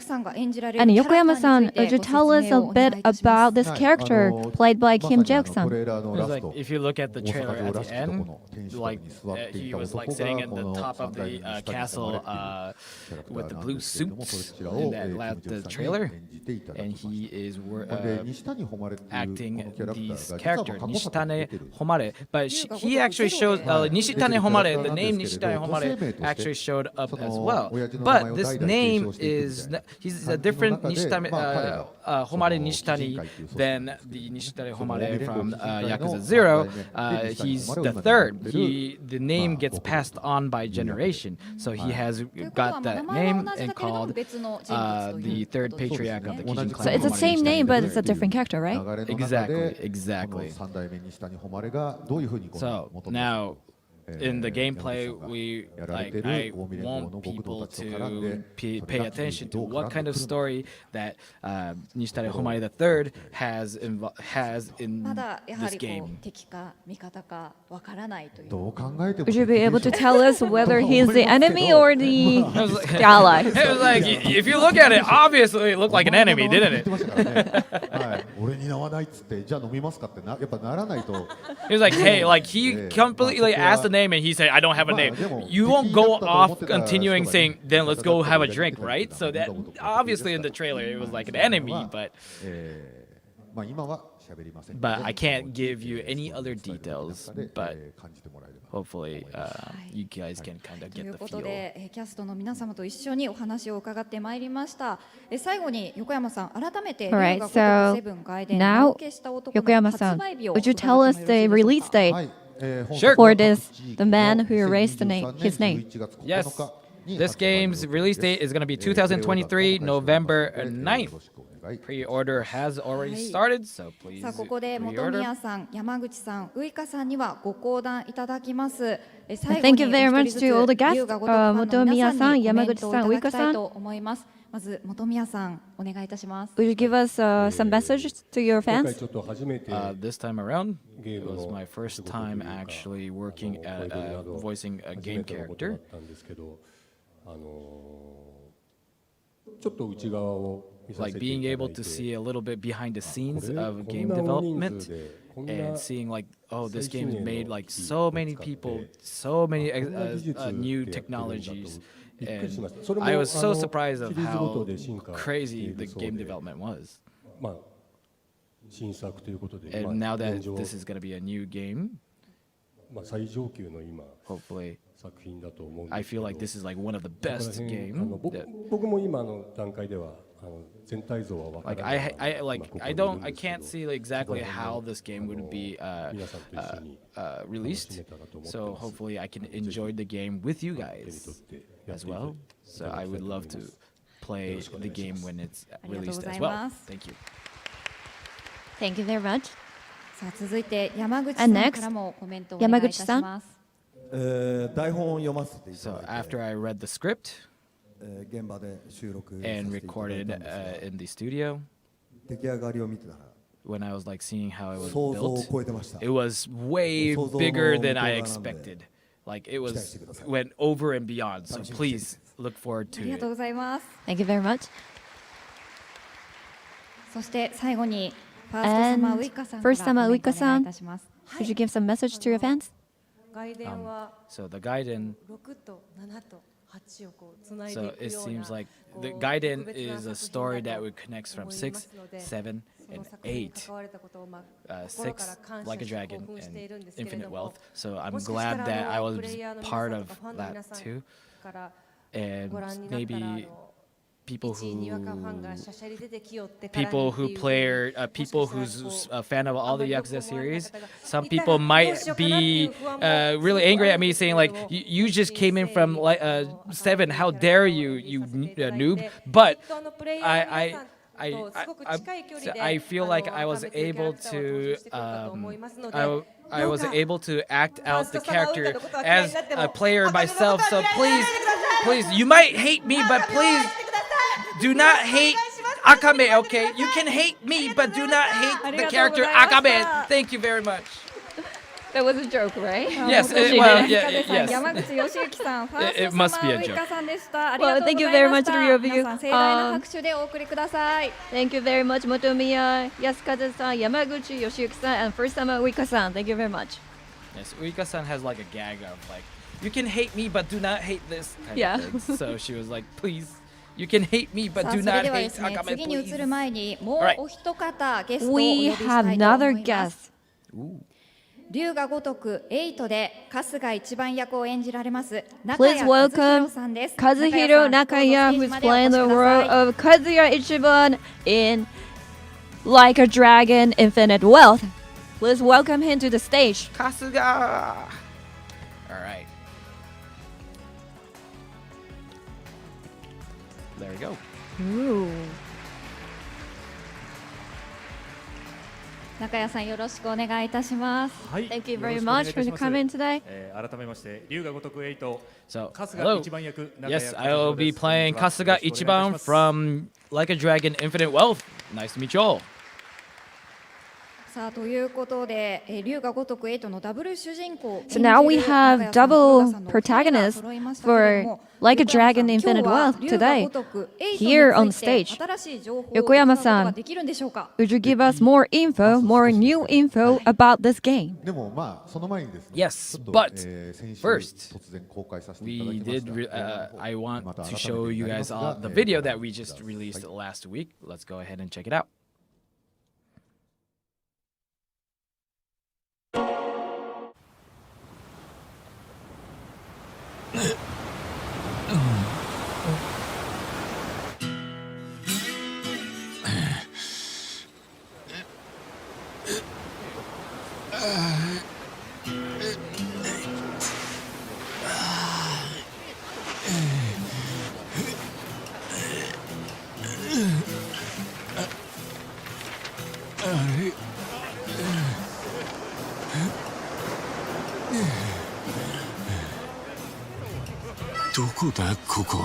And Yokoyama-san, would you tell us a bit about this character played by Kim Jae-ok-san? Like, if you look at the trailer at the end, like he was like sitting at the top of the castle with the blue suits in the trailer, and he is acting these characters, Nishitane Homare. But he actually showed Nishitane Homare. The name Nishitane Homare actually showed up as well. But this name is he's a different Nishitane Homare Nishitani than the Nishitane Homare from Yakuza 0. He's the third. The name gets passed on by generation, so he has got that name and called the third patriarch of the Kijin clan. So it's the same name, but it's a different character, right? Exactly. So now, in the gameplay, I want people to pay attention to what kind of story that Nishitare Homare III has in this game. Would you be able to tell us whether he's the enemy or the ally? It was like, if you look at it, obviously it looked like an enemy, didn't it? He was like, hey, like he completely asked the name and he said, I don't have a name. You won't go off continuing saying, then let's go have a drink, right? So that obviously in the trailer it was like an enemy, but I can't give you any other details, but hopefully you guys can kind of get the feel. ということで、キャストの皆様と一緒にお話を伺ってまいりました。最後に横山さん、改めて Alright, so now Yokoyama-san, would you tell us the release date for this, the man who erased his name? Yes, this game's release date is going to be 2023 November 9th. Pre-order has already started, so please さあここで本宮さん、山口さん、ウイカさんにはご講談いただきます。Thank you very much to all the guests, 本宮さん、山口さん、ウイカさん。まず本宮さん、お願いいたします。Would you give us some messages to your fans? This time around, it was my first time actually working at voicing a game character. Like being able to see a little bit behind the scenes of game development and seeing like, oh, this game is made like so many people, so many new technologies. And I was so surprised of how crazy the game development was. And now that this is going to be a new game, 最上級の今 Hopefully, 作品だと思うん I ですけ feel ど like this is like one of the best この games. 辺僕も今の段階では全体像は分から Like ない I まあ like ここ I にいる don't ん I ですけど can't see like exactly how this game would be 皆さんと一緒に released. めたらと思って So ます hopefully I can enjoy the game with you 手に guys 取ってやっ as ていた well. だ So きた I い would と love 思い to ます play よろしくお願 the いし game ます when it's ありがとう released ござ as い well. ます Thank you. Thank you very much. さあ続いて山口さ And ん next, からもコメントをお願いいたします。台本を読ませていた So だいて after I read the script 現場で収録させ and ていただい recorded たんですが in the studio, 出来上がりを見てたら when I was like seeing how it was 想像を built, 超えてました it was way 想像の bigger than I 向こう側なんで expected. Like it 期待 was してください went over and beyond. So 楽しみにして please ください look forward ありが to とう it. ございます。 Thank you very much. そして最後にファーストサマーウイカさんか And ら first コメ Summer ントお Uika-san 願いいたします。 Could you give some message to your fans? 外伝は So the Gaiden, 6と7と8をこうつないで so いく it ような seems like こう the 特 Gaiden 別な is a 作品 story だ that と would connect from 思いま 6, すので 7, その and 作品に 8. 関われたことを心から 6, 感 Like a 謝し Dragon, 興奮しているんですけれ and ど Infinite も Wealth. So I'm もしかした glad ら that I プレ was イヤーの皆 part さん of とかファンの皆 that さん too. から And ご覧になったら maybe people 一にわかファンが who シャシャリ出てきよってからに people っていう who ふうに play もしか people したら who's こう a fan of あ all んま the りよく Yakuza 思われない series. 方が Some いたら people どう might しようかなっていう be 不安も really すごく angry あ at るん me, ですけ saying れ like ども you just came in 人 from 生 like に 7. How キャラ dare を you, 見 you させていただい noob? て But きっとプレイヤーの I 皆さん I とすごく I 近い距離で I feel like I was 改めてキャラ able クターを登場 to してくるかと思いますので I was どうか able to act out the ファーストサマーウイカ character のことは嫌い as になっても a player 赤身のこと myself. は So 嫌いにならない please, でください please, you might hate me, but 赤身を愛 please してください do not hate Akame. Okay, you can hate me, but do not hate the character Akame. Thank you very much. That was a joke, right? Yes, 本当に well, ね yeah, 塚部さん yes. 山口義行さん、ファー It スト must サ be マ a ーウイ joke. カさんでした。ありが Well, とうござ thank you い very ま much した。 to the three of you. 皆さん盛大な拍手でお送りください。 Thank you very much, Motomiya, Yasukaze-san, Yamaguchi, Yoshiyuki-san, and first Summer Uika-san. Thank you very much. Yes, Uika-san has like a gag of like, you can hate me, but do not hate this. Kind Yeah. of thing. So she was like, please, you can hate me, さ but あ do それ not ではで hate すね、 Akame, 次に移 please. る前にもう Alright. お一方ゲストをお呼 We びした have いと思 another います guest. 龍が如く8で春日一番役を演じられます中 Please 谷和 welcome 弘さんです。 Kazuhiro 中谷さ Nakaya, ん、どうぞ who's ステージまでお playing 越 the しくだ role さい。 of Kazuya Ichiban in Like a Dragon Infinite Wealth. Please welcome him to the stage. Kasuga. All right. There we go. Ooh. 中谷さんよろしくお願いいたします。はい、 Thank you よろ very しくお願い much い for たします coming today. 改めまして龍が如く8 So, 春日 hello. 一番役 Yes, 中 I 谷 will 和 be 弘です playing こんにちは Kasuga よろしくお願いい Ichiban たします from Like a Dragon Infinite Wealth. Nice to meet you all. さあということで、龍が如く8のダブル主人公 So now we have double protagonists for Like a Dragon Infinite Wealth today. Here on stage, Yokoyama-san, would you give us more info, more new info about this game? でもまあその前にですね Yes, ちょっと but 先週 first, 突然公開させていただ We きました did. I want また to 改 show めて you になりま guys すが the video that ご we 覧くだ just さい released last week. Let's go ahead and check it out. どこだここ。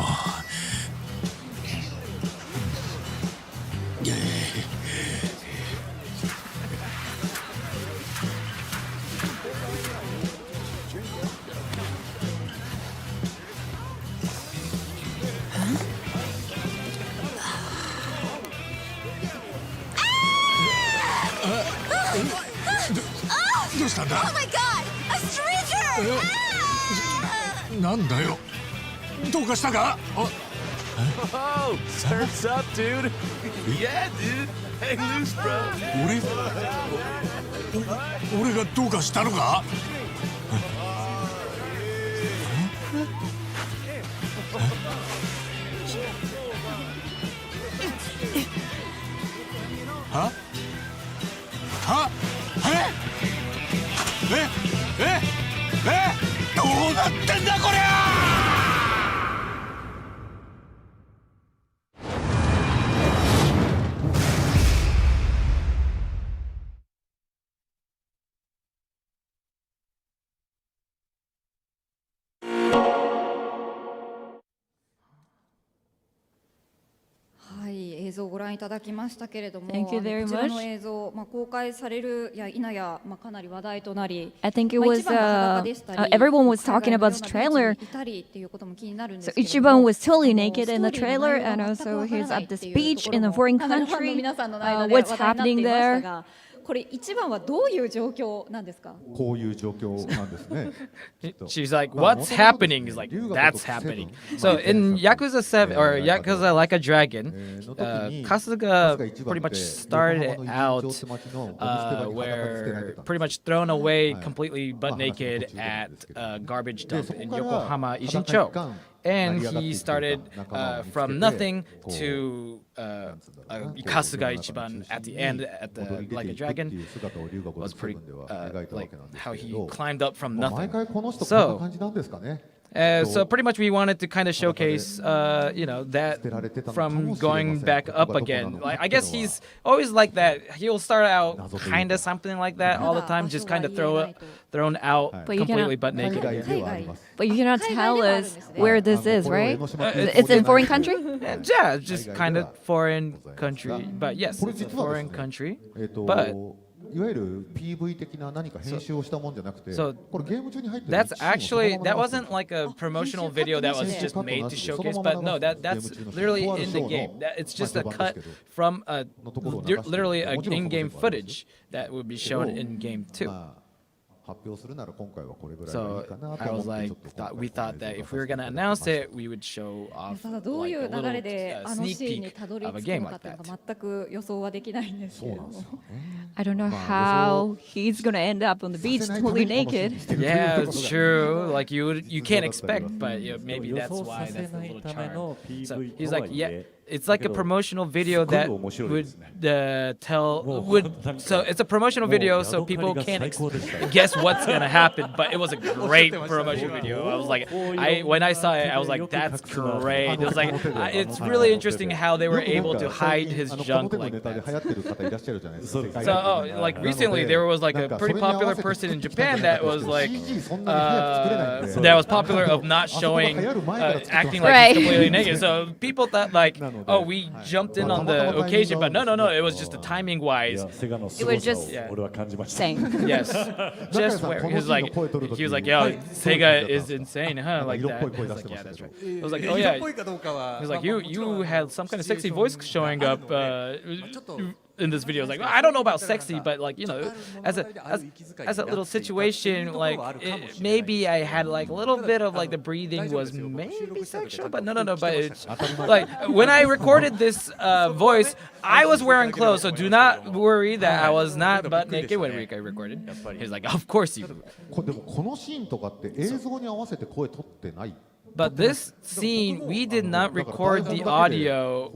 どうしたんだ。 Oh my god! A stranger! なんだよ。どうかしたか。 Oh, surf's up, dude. Yeah, dude. Hang loose, bro. 俺がどうかしたのか。ははどうなってんだこりゃはい、映像をご覧いただきましたけれども、 Thank you very こちらの much. 映像、公開されるや否や、かなり話題となり、 I think it was 一番が裸でしたり、 everyone was talking 海外 about の the いろんな trailer. 現地にいたりっていうことも気になるんで So すけれども、 Ichiban was totally naked in the ストーリーの trailer, 内容 and が全く also わから he's ない at って this いうと beach ころ in a も foreign かなりファンの country. 皆さんの間で What's 話題になって happening いました there? が、これ一番はどういう状況なんですか？こういう状況なんですね。 She's like, what's happening? Is like, that's happening. So in Yakuza 7 or Yakuza Like a Dragon, Kasuga pretty much started out where pretty much thrown away completely butt naked at a garbage dump in Yokohama Ijincho. And he started from nothing to Kasuga Ichiban at the end at the Like a Dragon. Was pretty like how he climbed up from nothing. So pretty much we wanted to kind of showcase, that from going back up again. Like, I guess he's always like that. He'll start out kind of something like that all the time, just kind of thrown out But completely butt naked. But you cannot tell us where this is, right? It's in foreign country? Yeah, just kind of foreign country. But yes, it's a foreign country. But いわゆる PV 的な何か編集をしたもんじゃなくて、 So これゲーム中に入ってる that's actually, that wasn't like a promotional video that was just made to showcase, but no, that's literally in the game. It's just a cut from literally an in-game footage that would be shown in game too. 発表するなら今回はこれぐらいがいい So かなと I 思 was って like, we thought that if we were gonna announce it, we would show off ただどう like い a う流 little れであの sneak シーンに peek たどり of a 着くの game か like というの that. が全く予想はできないんですけれども。 I don't know how he's gonna end up on the beach totally naked. Yeah, it's true. Like you can't expect, but maybe that's why that's a little charm. So he's like, yeah, it's like a promotional video that would so it's a promotional video, so people can't guess what's gonna happen. But it was a great promotional video. I was like, when I saw it, I was like, that's great. It was like, it's really interesting how they were able to hide his junk like that. So, like recently, there was like a pretty popular person in Japan that was like, that was popular of not showing, acting like he's completely naked. So people thought like, oh, we jumped in on the occasion, but no, it was just the timing wise. It was just saying. Yes, just where he was like, yo, Sega is insane, huh? Like that. I was like, yeah, that's right. I was like, oh yeah. He was like, you had some kind of sexy voice showing up in this video. I was like, well, I don't know about sexy, but like, as a little situation, like maybe I had like a little bit of like the breathing was maybe sexual, but no, but it's like when I recorded this voice, I was wearing clothes, so do not worry that I was not butt naked when I recorded. He's like, of course you. でもこのシーンとかって映像に合わせて声取ってない。 But this scene, we did not record the audio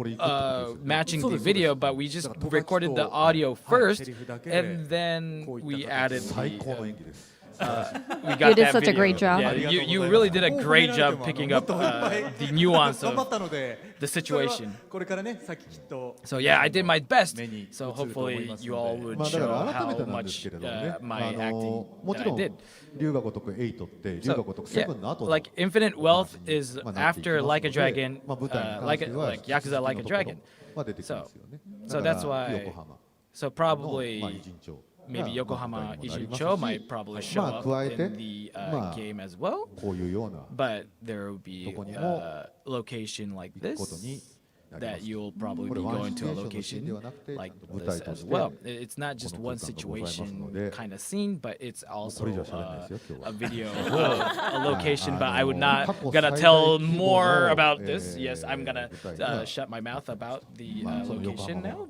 matching the video, but we just recorded the audio first, and then we added the. We got You did that such a video. great job. Yeah, you really did a great job picking up the nuance of the situation. So yeah, I did my best. So hopefully you all would show how much my acting that I did. 龍が如く8って龍が如く7の後 Like Infinite Wealth is after Like a Dragon, like Yakuza Like a Dragon. So that's why. So probably maybe Yokohama Ijincho might probably show up in the game as well. But there will be a location like this that you'll probably be going to a location like this as well. It's not just one situation kind of scene, but it's also a video of a location. But I would not gonna tell more about this. Yes, I'm gonna shut my mouth about the location now.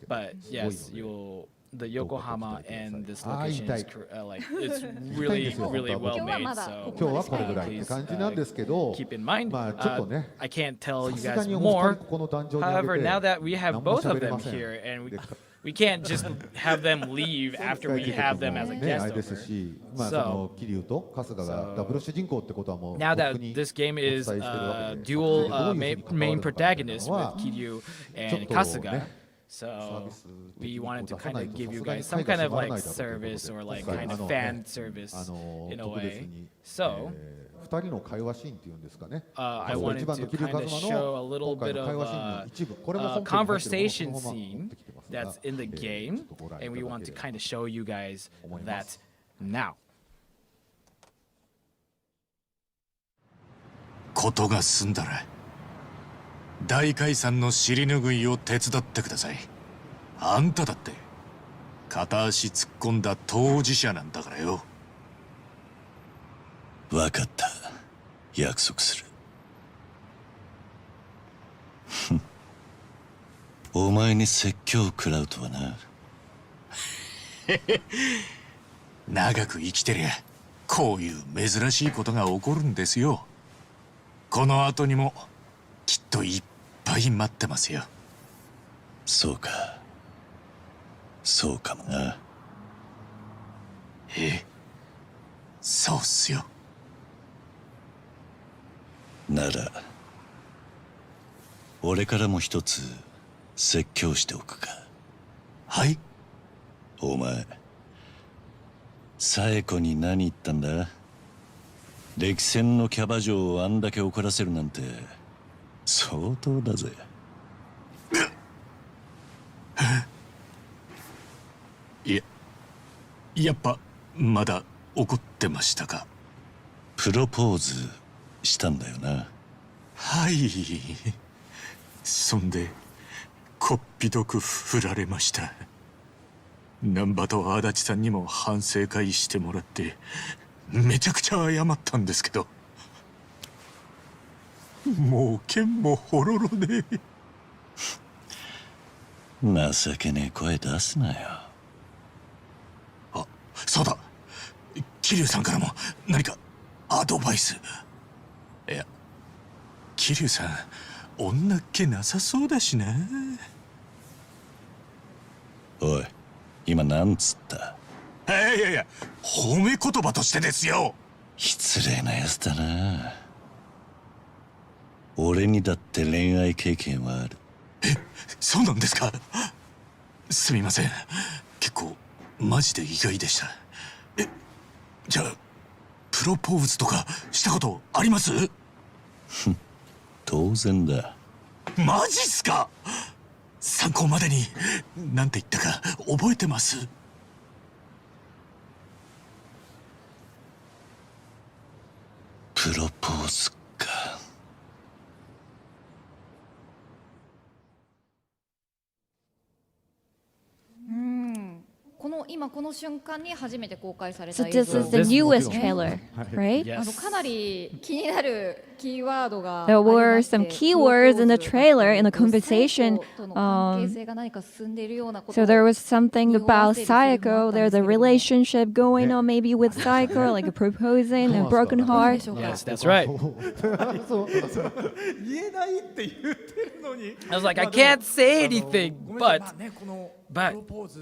But yes, you'll the Yokohama and this location is like it's really well made. So 今日はこれぐらいって感じなんですけど、 keep in mind, まあちょっとね、 I can't tell you さす guys がにお二人 more. ここの壇上に上 However, げて now that we have 何も both of 喋れ them ません。 here, and we can't just have them leave after we have them as a ね、あ guest れです over. し、まあその桐生と春日がダブル主人公ってことはもう Now 僕 that に this game お伝え is してるわけで、 dual どういうふうに関わ main るのかっていう protagonists の with は Kiryu ちょ and っと Kasuga, ね、 so サービス的 we に wanted to 出さ kind ない of と give you さ guys すが some に kind 会 of が閉まら like ないだろうということで、 service or like 今回 kind of fan service in a 特別 way. に So 2人の会話シーンっていうんですかね。 I まず wanted 一番 to の桐生 kind 一 of 馬 show a の little 今回 bit の会 of 話シーンの一部、これも a 本編に入ってる conversation ものをそのまま持 scene ってきてますが、 that's in the ちょ game, っとご覧い and た we だ want け to れば kind of show you guys 思います that now. ことが済んだら大解散の尻拭いを手伝ってください。あんただって片足突っ込んだ当事者なんだからよ。分かった。約束する。お前に説教を食らうとはな。長く生きてりゃこういう珍しいことが起こるんですよ。この後にもきっといっぱい待ってますよ。そうか。そうかもな。ええ、そうっすよ。なら俺からも一つ説教しておくか。はい。お前冴子に何言ったんだ。歴戦のキャバ嬢をあんだけ怒らせるなんて相当だぜ。やっぱまだ怒ってましたか。プロポーズしたんだよな。はい。そんでこっぴどく振られました。難波と足立さんにも反省会してもらってめちゃくちゃ謝ったんですけど、もう剣もほろろで。情けねえ声出すなよ。あ、そうだ。桐生さんからも何かアドバイス。いや、桐生さん女っ気なさそうだしな。おい、今なんつった？いやいや、褒め言葉としてですよ。失礼なやつだな。俺にだって恋愛経験はある。え、そうなんですか。すみません、結構マジで意外でした。え、じゃあプロポーズとかしたことあります？当然だ。マジっすか。参考までに何て言ったか覚えてます？プロポーズか。今この瞬間に初めて公開され So た映 this 像 is the newest trailer, right? かなり気になるキーワードが There were some keywords in the trailer in the conversation. 関係性が何か進んでいるようなこと So there was something about Sayako. There's a relationship going on maybe with Sayako, like a proposing and broken heart. Yes, that's right. 言えないって言ってるのに。 I was like, I can't say anything, but この but プロポーズ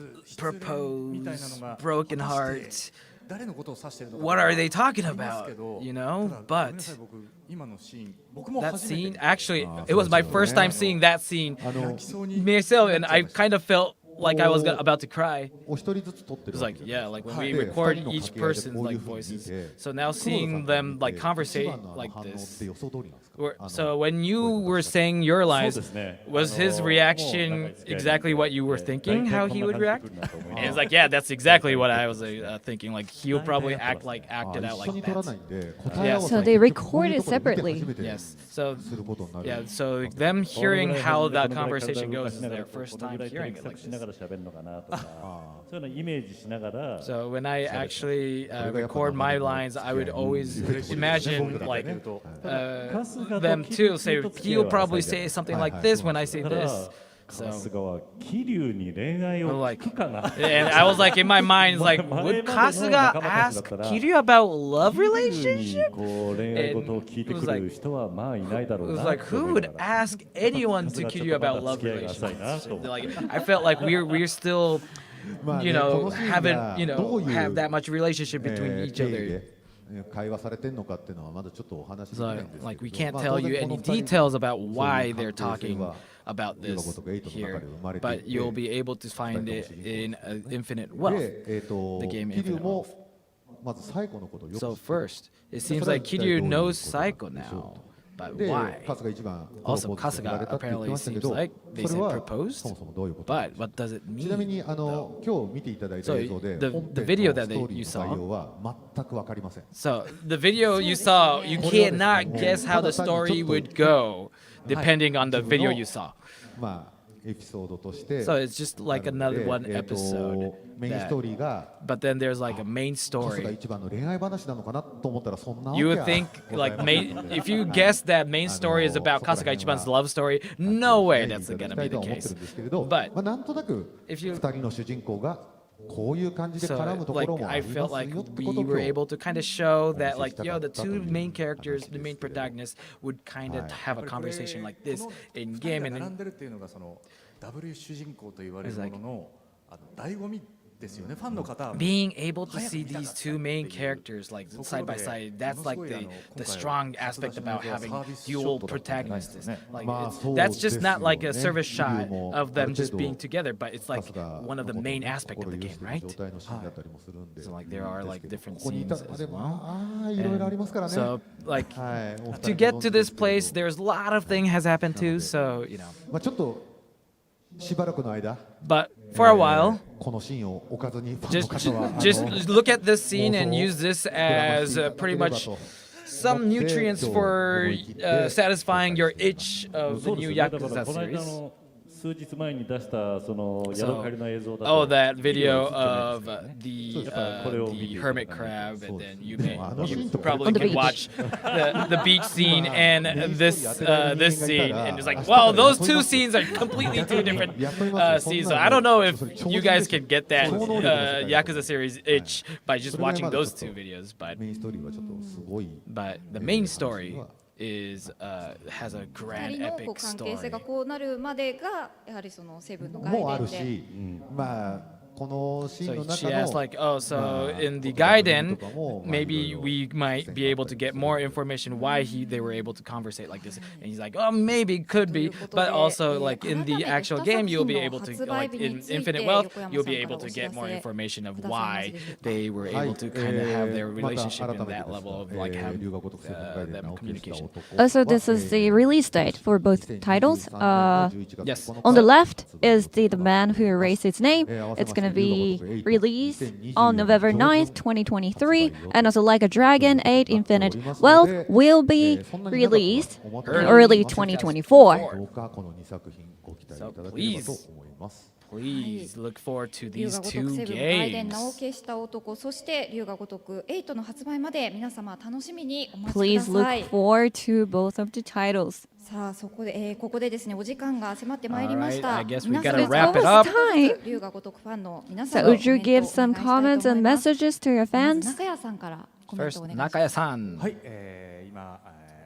みたいなの propose, が broken heart. 誰のことを指してるのか What are they talking ありますけ about? ど You know, ただごめんな but さい、僕今のシーン僕も that 初め scene て actually, it was my first time seeing that scene 泣きそうに myself, and I kind of felt like I was about to cry. お一人ずつ撮って It る was わ like, けですよ。 yeah, like when で we record 二人の each 掛け合いで person's こういう like ふうに見 voices. て So now 久保田 seeing さん them 見 like て conversate 一番の like 反応っ this. て予想通りなんですか？ So when you were saying your lines, was his reaction exactly what you were thinking, how he would react? And it's like, yeah, that's exactly what I was thinking. Like he'll probably act it out 一緒 like に撮ら that. ないんで答え合わせ So は they 結局こういう recorded ところで見て separately. 初めて Yes. So することになる。 yeah, so them hearing how that conversation goes is their first time hearing it like しなが this. ら喋るのかなとか、そういうのイメージしながら。 So when I actually record my lines, I would always imagine like them too. Say he'll probably say something like this when I say this. 春日は桐生に恋愛を聞くかな。And I was like in my mind, like, would Kasuga ask Kiryu about love relationship? こう恋愛事を聞いてくる人はまあいないだろう It な。 was like, who would ask anyone to Kiryu about love relationships? Like, I felt like we're still, you know, haven't, you know, have that much relationship between each other. 会話されてんのかっていうのはまだちょっとお話できないんですけど、 Like we can't tell you any details about why they're talking about this here, but you'll be able to find it in Infinite Wealth, the game Infinite Wealth. まず最後のことをよく知って So る。 first, it seems like Kiryu knows Saiko now, but で、 why? 春日一番 Also, プロポーズされ Kasuga たって言って apparently ましたけ seems ど、 like they それ said は proposed, そもそもどういうことなの but か。 what does it ちなみ mean? に今日見ていただいた So 映像で the 本編 the の video ス that トーリ you ーの概 saw. 要は全くわかりません。 So the video you saw, you cannot guess how the story would go, depending on the video you saw. まあエピソードとして So it's just like なので another one episode. メインストーリー That, が but then there's like a main 春日 story. 一番の恋愛話なのかなと思ったらそんなわけ You は would think ござい like ません if you guess that main story is about Kasuga Ichiban's love story, no way that's gonna be the 思って case. るんですけれど、 But まあなんとなく if you 二人の主人公がこういう感じで絡む So とこ like ろもあ I り felt ます like よって we ことを were 今 able 日 to kind of show that お見せ like したか yo っ the たという two main characters, 話 the です main けれど。 protagonists would kind of have a conversation like this in 二人 game が and 並 then んでるっていうのがその W 主人公と言われるものの醍醐味ですよね。ファンの方は being able to see these two main characters like side by side, that's like the strong aspect about having dual protagonists. Like that's just not like a service shot of them just being together, but it's like one of the main aspects of the game, right? So like there are like different ここにいた scenes で as も well. ああいろいろありますからね。 So like はい、お二人 to get ご存 to 知 this ですけれ place, ど there's a lot of things has happened too. So you know, まあちょっとしばらくの間 but for a while. このシーンを置かずにファンの Just 方は just look at this scene and use this as pretty much some nutrients for satisfying your itch of the そうで new すね。だから Yakuza この間 series. 数日前に出したそのヤドカリの映像だと Oh, that ビデオ video 映ってない of ですよね。 the だからこれを見てい the ただ hermit かないと crab, and then you でもあのシーン you と probably On the can beach. watch the beach scene and this scene, and it's like, well, those two scenes are completely two different scenes. So I don't know if you guys can get that Yakuza series itch by just watching those two videos, but メインストーリーはちょっとすごい the main story is has a 二 grand 人のこ epic う関係性 story. がこうなるまでがやはりそのセブンの外もある伝で。し、まあこのシーンの So 中 she の asked like, oh, so まあ in the 言葉の意味 Gaiden, とかもまあ maybe いろいろ we might be able to get more information why they were able to conversate like this. And he's like, oh, maybe, could be. But also like in the actual game, you'll be able to, like in Infinite Wealth, you'll be able to get more information of why they were able to kind of have their relationship in that level of like have them communication. Also, this is the release date for both titles. Yes. On the left is the man who erased its name. It's going to be released on November 9th, 2023. And also Like a Dragon 8 Infinite Wealth will be released in early 2024. どうかこの2作品ご期待いただければと思います。 Please look forward to 龍 these が如く two セブン外伝名を games. 消した男、そして龍が如く8の発売まで皆様楽しみにお待ちく Please だ look さい。 forward to both of the titles. さあそこで、ここでですねお時間が迫ってまいりまし Alright, た。 I guess we 皆さん gotta it's wrap it almost up. time. 龍が如くファンの皆 So さんの would you give some コメントをお願いしたい comments と and 思います。 messages to your まず fans? 中谷さんからコメントを First, お願いします。 Nakaya-san. はい、今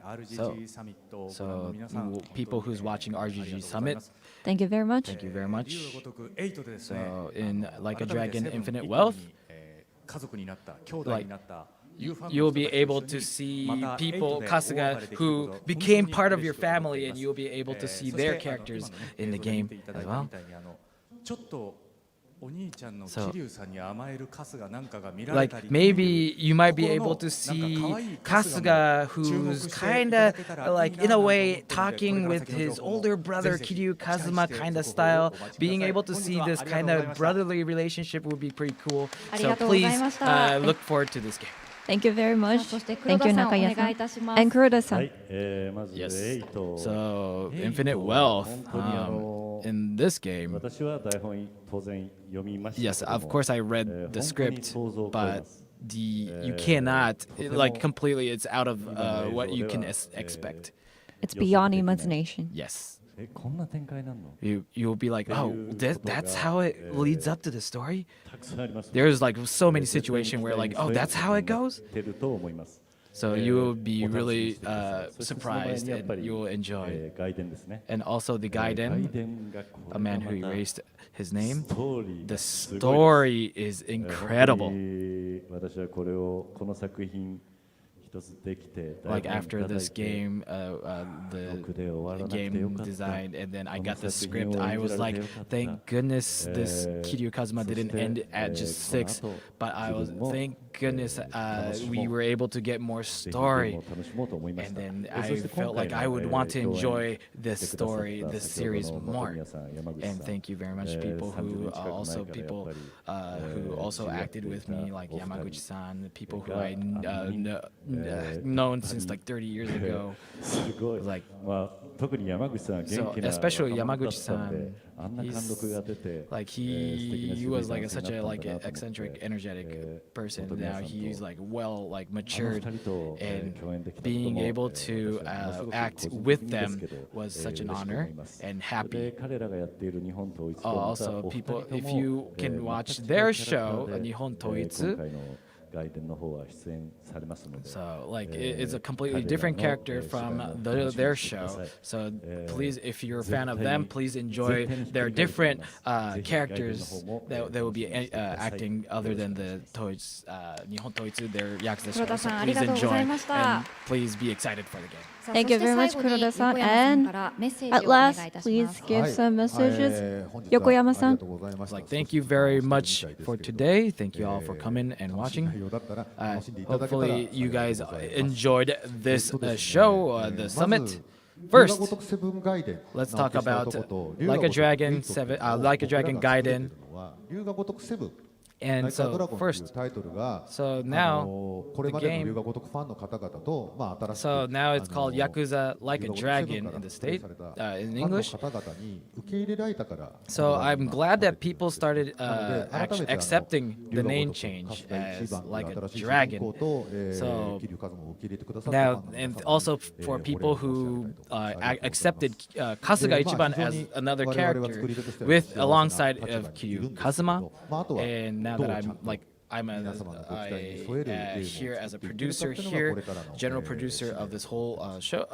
RGG サミットをご覧の So 皆さん、 people who's watching RGG Summit, Thank you very much. thank you very 龍 much. が如く8でですね、 So in Like a 改めて Dragon セブン Infinite 一気に Wealth, 家族になった兄弟になった you'll be able to see people, Kasuga, who became part of your family, and you'll be able to see their characters in the game as well. ちょっとお兄ちゃんの So, 桐生さんに甘える春日なんかが見られ Like たり maybe you might be able to see Kasuga, who's kind of like in a way talking with his older brother Kiryu Kazuma kind of style. Being able to see this kind of brotherly relationship would be pretty cool. So please look forward to this game. Thank you very much. そして Thank you, 黒田さんお願いい Nakaya-san. たします。 And は Kuroda-san. い、まず Yes. 8 So 8 Infinite は Wealth 本当に in this game. 私は台本当然読みましたけ Yes, ども of course I read the 本当に script, 想像を超え but ます you cannot like completely. It's out of what you can expect. It's beyond imagination. Yes. こんな展開なんの you'll be like, oh, that's how it leads up to the story. たくさんあります。 There's like so many situations where like, oh, that's how it goes. てると思います。 So you will be really surprised and you will え enjoy. 外伝ですね。 And also the 外 Gaiden, 伝がこ a れ man が who また erased his name. ストーリー The がすごいです。 story is 本 incredible. 当に私はこれをこの作品一つできて Like 台本 after いただい this て game, よくで終わらなくてよ game かった。 designed, and then I この got the 作品 script. を I 演じ was られて like, よかった。 thank goodness this Kiryu Kazuma そし didn't て end at just この 6, 後 but I 自 was 分も thank goodness 楽しもう we were able to get more ぜひゲー story. ムを楽しもうと思いまし And た。 then で I そして今 felt 回 like I の would want to 共 enjoy 演 this してくださっ story, た this 先ほ series どの more. 本宮さん、山口 And さん、 thank you very much, people 30 who 年近く前 also からやっ people ぱり who also 知り合って acted い with た me, like お二人 Yamaguchi-san, people who が I み known since like 30 years ago. すごい。 Like まあ特に山口さんは元 so 気な especially 若者だったんで Yamaguchi-san, あんな貫禄が出て like 素敵な he 渋い was 男 like 性に such な a ったん like だなと思っ eccentric, て energetic person. 本宮 Now さんと he's like well like あの matured, 二人と and 共演できたこと being も able 私 to はものすごく act 個人 with 的にです them けど was such 嬉し an く思 honor います and で happy. 彼らがやっている日本統一とまた Also, お二人 people, と if も you can 全 watch く違 their うキャラクタ show, ーで Nihon 今 Toitsu, 回の外伝の方は出演されますので so like it's a completely 彼ら different の character 芝居 from も楽しみにして their くだ show. さい So え please, if you're a 絶 fan of 対 them, に please 絶 enjoy 対にひっく their り返ると思い different ますぜひ外伝の characters 方も that will be 楽しみにしてください acting other than the Toits, Nihon Toitsu, their Yakuza show. So 黒田さん、あ please りがとうござい enjoy ました。 and please be excited for the game. さあ Thank you そして very 最 much, 後に Kuroda-san. 横山さん And からメッセー at ジをお願いい last, たし please ます。 give some messages. 本日はありが Yokoyama-san. とうございました。 Like, thank you very much for today. Thank you all for coming and 楽しい watching. 内容だったら楽しんでいただけたら Hopefully, you guys 幸いでございます enjoyed this show, the ま summit. ず First, 龍が如くセブンガイデン let's 名を talk 消した about 男と Like a 龍が如く Dragon エイト Seven, を Like a 僕ら Dragon が作れてい Gaiden. るのは龍が如くセブン And ライカードラ so ゴンという first, タイトルが so あ now のこれ the までの game. 龍が如くファンの方々とまあ新しく So now it's あの called Yakuza Like a 龍が如くセブン Dragon から in the 発売 state, された in ファンの English. 方々に受け入れられたから So この番 I'm 組が glad 出 that ている people started なので改めて accepting 龍 the が name 如く change 活動一 as 番という Like a 新しい主人 Dragon. 公と So 桐生一馬を受け入れてくださった Now, ファンの and 皆様 also に for お礼 people を申し who 上げたいと思います。ありがとうございます accepted Kasuga Ichiban as another character with alongside of Kiryu Kazuma, and now that I'm like I'm here as a producer here, general producer of this whole show,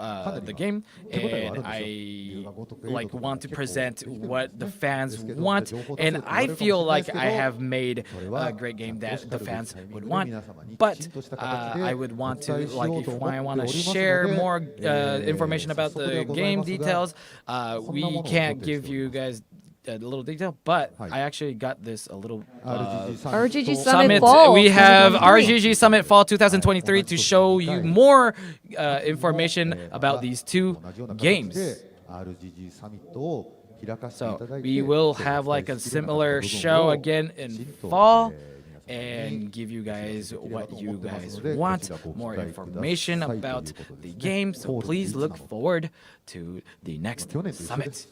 the game, and I like want to present what the fans want, and I feel like I have made a great game that the fans would want. But I would want to like if I want to share more information about the game details, we can't give you guys a little detail, but I actually got this a little RGG Summit Fall. We have 2023. RGG Summit Fall 2023 to show you more information about these two games. So we will have like a similar show again in fall and give you guys what you guys want, more information about the game. So please look forward to the next summit.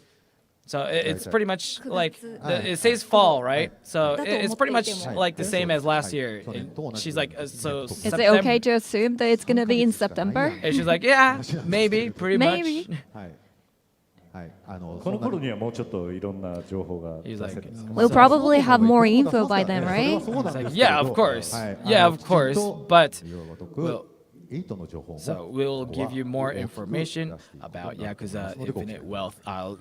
So it's pretty much like it says fall, right? So it's pretty much like the same as last year. And she's like, so Is it okay to assume that it's going to be in September? And she's like, yeah, maybe, pretty Maybe. much. この頃にはもうちょっといろんな情報が出 He's せ like, るんですか We'll probably have more info by then, right? It's like, yeah, of course. Yeah, of course. But we'll, 8の情報 so we'll give you more information about Yakuza Infinite Wealth,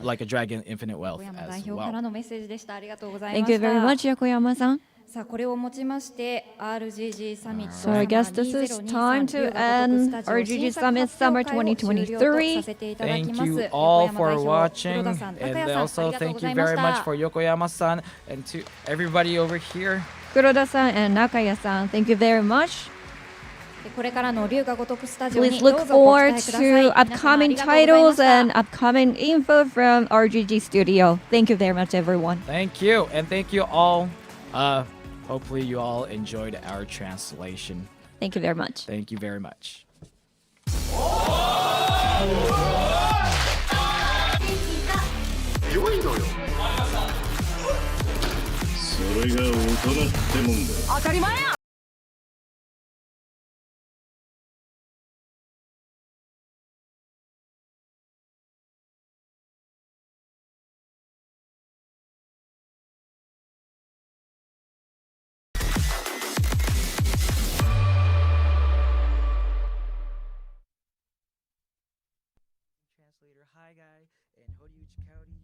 Like a Dragon Infinite Wealth 横山代 as 表から well. のメッセージでした。ありがとうござい Thank まし you very た。 much, Yokoyama-san. さあこれをもちまして RGG サミット So I guess this is time to end RGG Summit Summer 2023. させていただき Thank ます you all 横 for 山代表、黒 watching, 田さん、高 and 谷さん、 also ありがとう thank ござ you いまし very た much。for Yokoyama-san and to everybody over here. Kuroda-san and Nakaya-san, thank you very much. これからの龍が如くスタジオに Please ど look うぞご期 forward 待ください。 to 皆様あり upcoming がとうございま titles した and upcoming info from RGG Studio. Thank you very much, everyone. Thank you, and thank you all. Hopefully you all enjoyed our translation. Thank you very much. Thank you very much. 良いのよそれが大人ってもんだ当たり前や High Guy in Horiuchi County.